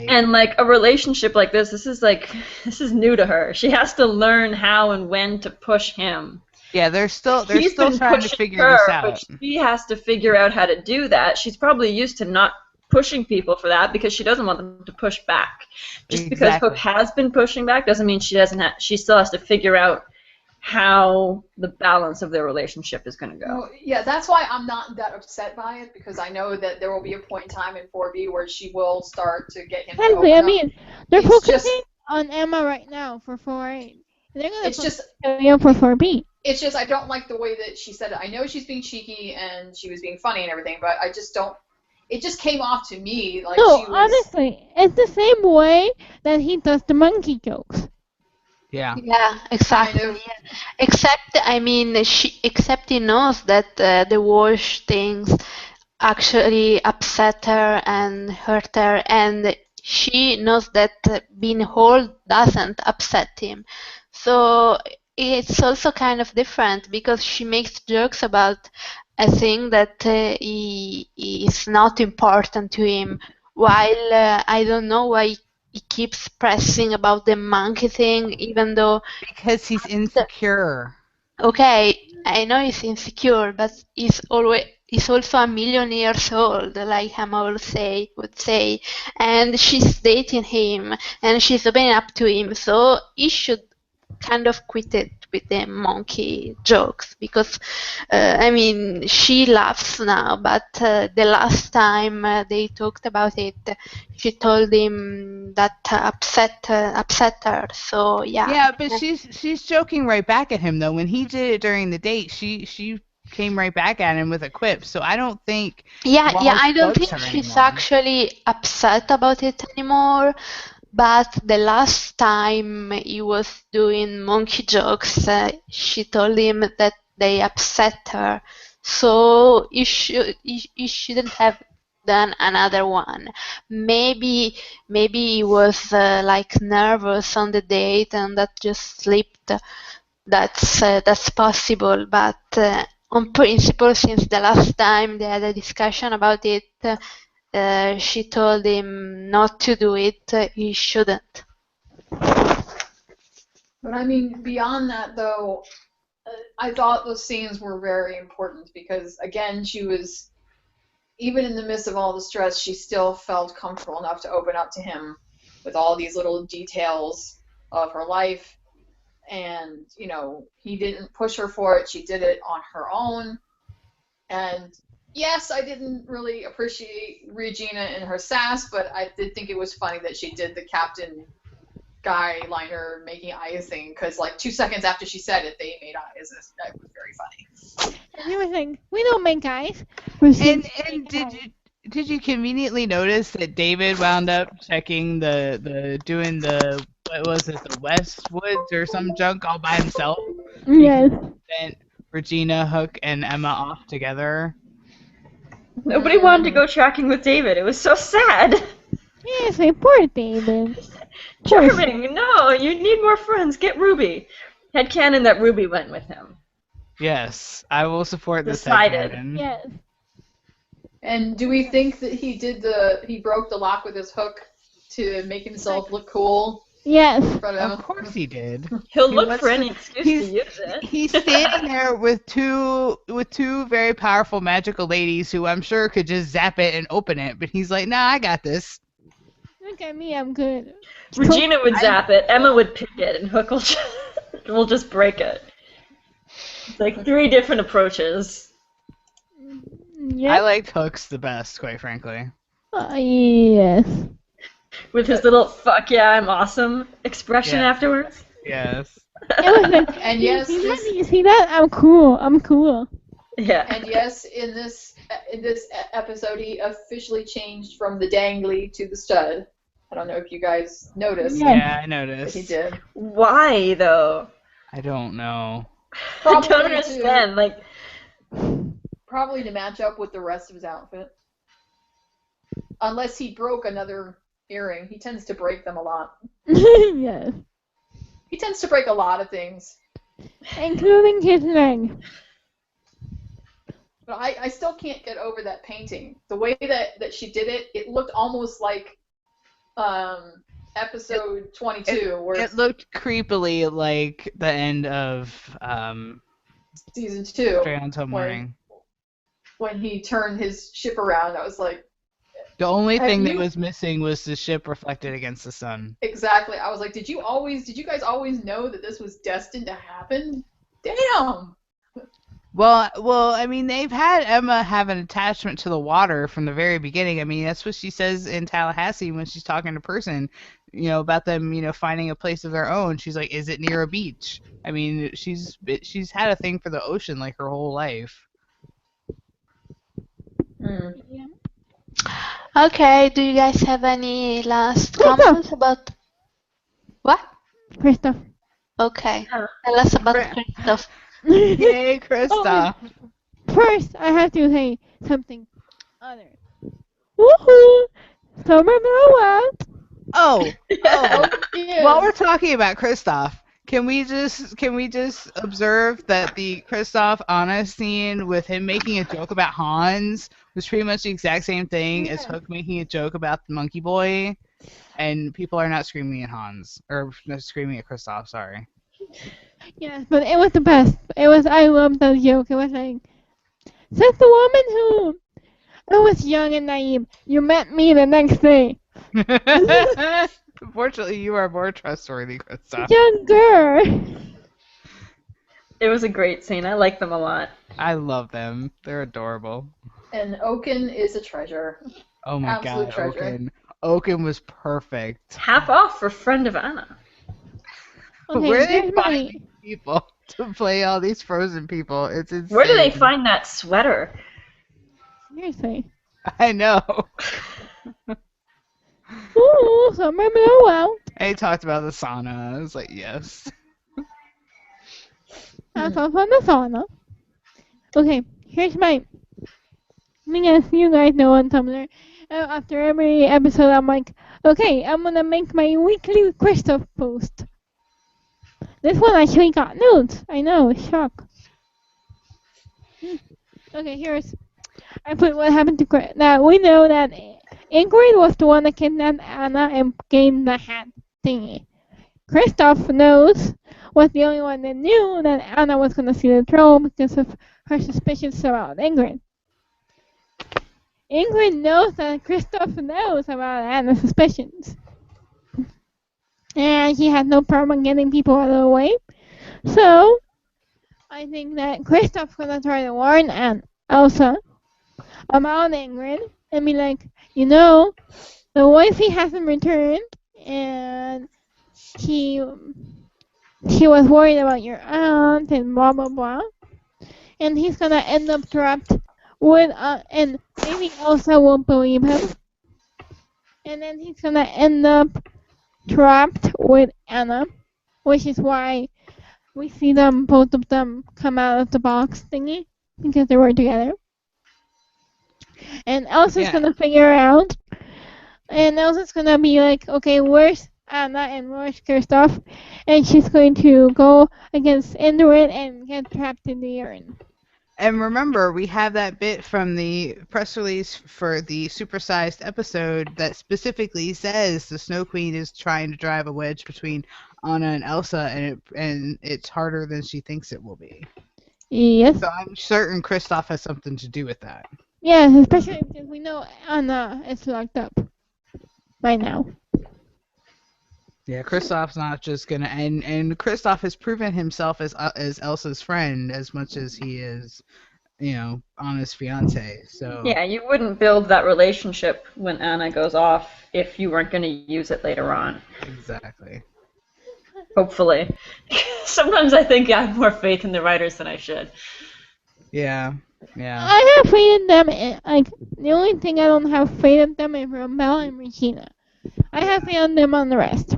And like a relationship like this is new to her. She has to learn how and when to push him. Yeah, they're still He's been trying to pushing figure her, this out. but she has to figure out how to do that. She's probably used to not pushing people for that because she doesn't want them to push back. Just because Exactly. Hook has been pushing back doesn't mean she still has to figure out how the balance of their relationship is going to go. Well, yeah, that's why I'm not that upset by it, because I know that there will be a point in time in 4B where she will start to get him to Exactly. open I up. mean, they're It's focusing just- on Emma right now for 4A. They're gonna It's just Killian for 4B. It's just I don't like the way that she said it. I know she's being cheeky and she was being funny and everything, but I just don't. It just came off to me like No, she was. honestly, it's the same way that he does the monkey jokes. Yeah. Yeah, exactly. Kind of. Yeah. Except he knows that the wash things actually upset her and hurt her, and she knows that being whole doesn't upset him. So it's also kind of different because she makes jokes about a thing that is not important to him, while I don't know why he keeps pressing about the monkey thing, even though, Because he's insecure. okay, I know he's insecure, but he's also a million years old, like Emma would say, and she's dating him, and she's opening up to him, so he should kind of quit it with the monkey jokes, because I mean, she laughs now, but the last time they talked about it, she told him that upset her. So yeah. Yeah, but she's joking right back at him though. When he did it during the date, she came right back at him with a quip. So I don't think Yeah, Wallace I don't bugs think her she's anymore. actually upset about it anymore. But the last time he was doing monkey jokes, she told him that they upset her. So you shouldn't have done another one. Maybe he was like nervous on the date and that just slipped. That's possible, but on principle, since the last time they had a discussion about it, she told him not to do it. He shouldn't. But I mean, beyond that, though, I thought those scenes were very important because, again, she was, even in the midst of all the stress, she still felt comfortable enough to open up to him with all these little details of her life. And, he didn't push her for it. She did it on her own. And yes, I didn't really appreciate Regina and her sass, but I did think it was funny that she did the Captain Guy liner making eyes thing, because like 2 seconds after she said it, they made eyes. That was very funny. And he was like, we don't make eyes. And did you conveniently notice that David wound up checking doing the what was it, the Westwoods or some junk all by himself? Yes. Sent Regina, Hook, and Emma off together. Nobody wanted to go tracking with David. It was so sad. Yes, I poor David. Charming, no, you need more friends. Get Ruby. Headcanon that Ruby went with him. Yes, I will support this Decided. headcanon. Yes. And do we think that he broke the lock with his hook to make himself look cool Yes. in front of Of him? course he did. He'll He look wants for to- any excuse to use it. He's standing there with two very powerful magical ladies who I'm sure could just zap it and open it, but he's like, nah, I got this. Look at me, I'm good. Regina would zap it, Emma would pick it, and Hook will just break it. It's like 3 different approaches. I Yep. liked Hooks the best, quite frankly. Yes. With his little "fuck yeah, I'm awesome" expression Yeah. afterwards. Yes. It was like, And yes, you see that? I'm cool. I'm cool. Yeah. And yes, in this episode, he officially changed from the dangly to the stud. I don't know if you guys noticed, Yeah. Yeah, I but noticed. he did. Why though? I don't know. I don't Probably understand. Like, Probably to match up with the rest of his outfit. Unless he broke another earring. He tends to break them a lot. Yes. He tends to break a lot of things. Including his leg. But I still can't get over that painting. The way that she did it, it looked almost like episode 22, where It looked creepily like the end of season 2, Straight Until Morning. when he turned his ship around. I was like, The only Have thing that you- was missing was the ship reflected against the sun. exactly. I was like, did you guys always know that this was destined to happen? Damn. Well, I mean, they've had Emma have an attachment to the water from the very beginning. I mean, that's what she says in Tallahassee when she's talking to Person, about them, finding a place of their own. She's like, is it near a beach? I mean, she's had a thing for the ocean like her whole life. Yeah. Okay, do you guys have any last Christoph. comments about what? Christoph. Okay, tell us about Right. Christoph. Yay, Krista! First, I have to say something other. Woohoo! Summer blowout. Oh, Yeah. while we're talking about Kristoff, can we just observe that the Kristoff Anna scene with him making a joke about Hans was pretty much the exact same thing as Hook making a joke about the Monkey Boy, and people are not screaming at Hans or no, screaming at Kristoff. Sorry. Yes, but it was the best. I loved the joke. It was like, says the woman who I was young and naive. You met me the next day. Fortunately, you are more trustworthy, Kristoff. Young girl. it was a great scene. I like them a lot. I love them. They're adorable. And Oaken is a treasure. Oh my Absolute god, treasure. Oaken. Oaken was perfect. Half off for Friend of Anna. Okay, Where are they here's my- finding people to play all these frozen people? It's insane. Where do they find that sweater? Seriously. I know. Ooh, summer blowout. And he talked about the sauna. I was like, yes. That's off on the sauna. Okay, here's my. Because you guys know on Tumblr, after every episode, I'm like, okay, I'm gonna make my weekly Christoph post. This one actually got notes. I know, shock. Okay, here's. I put what happened to Chris. Now we know that Ingrid was the one that kidnapped Anna and gained the hat thingy. Christoph was the only one that knew that Anna was gonna see the troll because of her suspicions about Ingrid. Ingrid knows that Christoph knows about Anna's suspicions. And he had no problem getting people out of the way. So, I think that Kristoff's gonna try to warn Elsa about Ingrid and be like, the wifey hasn't returned and he was worried about your aunt and blah blah blah. And he's gonna end up trapped with and maybe Elsa won't believe him. And then he's gonna end up trapped with Anna, which is why we see both of them come out of the box thingy because they were together. And Elsa's gonna figure out, and Elsa's gonna be like, okay, where's Anna and where's Kristoff? And she's going to go against Indrid and get trapped in the urn. And remember, we have that bit from the press release for the supersized episode that specifically says the Snow Queen is trying to drive a wedge between Anna and Elsa, and it's harder than she thinks it will be. Yes. So I'm certain Kristoff has something to do with that. Yes, especially because we know Anna is locked up right now. Yeah, Kristoff's not just gonna, and Kristoff has proven himself as Elsa's friend as much as he is, Anna's fiance. So Yeah, you wouldn't build that relationship when Anna goes off if you weren't going to use it later on. Exactly. Hopefully. Sometimes I think I have more faith in the writers than I should. Yeah. I have faith in them. Like the only thing I don't have faith in them is Rombel and Regina. I have faith in them on the rest.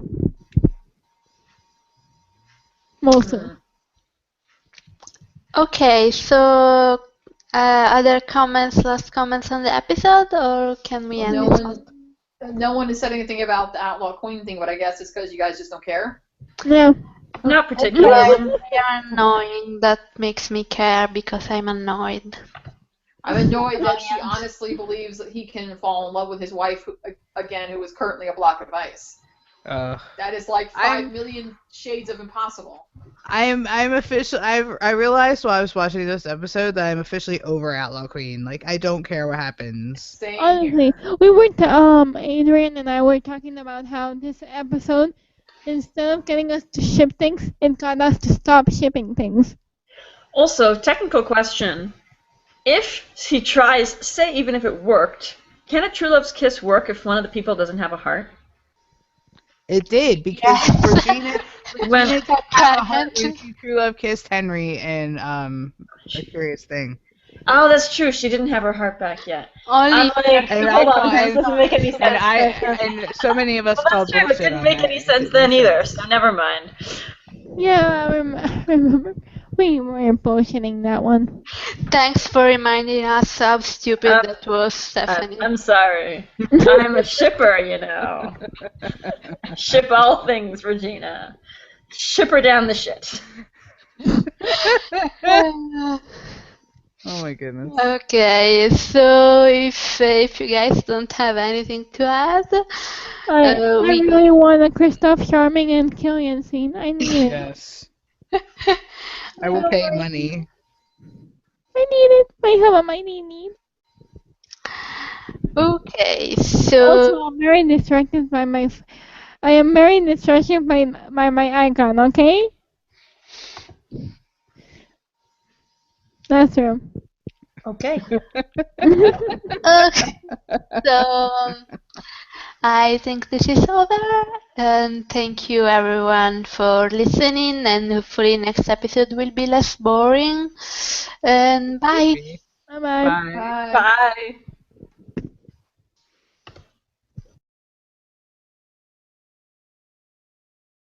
Mostly. Okay, so other comments, last comments on the episode, or can we end it? No one has said anything about the Outlaw Queen thing, but I guess it's because you guys just don't care. No. Not particularly. You're annoying. That makes me care because I'm annoyed. I'm annoyed that she honestly believes that he can fall in love with his wife again, who is currently a block of ice. That is like 5 million shades of impossible. I'm officially. I realized while I was watching this episode that I'm officially over Outlaw Queen. Like I don't care what happens. Same Honestly, here. we were Adrian and I were talking about how this episode, instead of getting us to ship things, it got us to stop shipping things. Also, technical question. If he tries, say even if it worked, can a true love's kiss work if one of the people doesn't have a heart? It did because Regina When had a heart when she true love kissed Henry in A Curious Thing. Oh, that's true. She didn't have her heart back yet. Only Hold on, this doesn't make any sense. And so many of us called That's true. It bullshit didn't on make that. any sense then either, so never mind. Yeah, I remember. We were bullshitting that one. Thanks for reminding us how stupid that was, Stephanie. I'm sorry. I'm a shipper, Ship all things, Regina. Ship her down the shit. Oh my goodness. Okay, so if you guys don't have anything to add, I we really want a Kristoff Charming and Killian scene. I need it. Yes. I will pay money. I need it. I have a mighty need. Okay, so Also, I'm very distracted by my. I am very distracted by my icon. Okay. That's true. Okay. okay, so I think this is over, and thank you everyone for listening. And hopefully next episode will be less boring. And bye. Bye bye. Bye. Bye.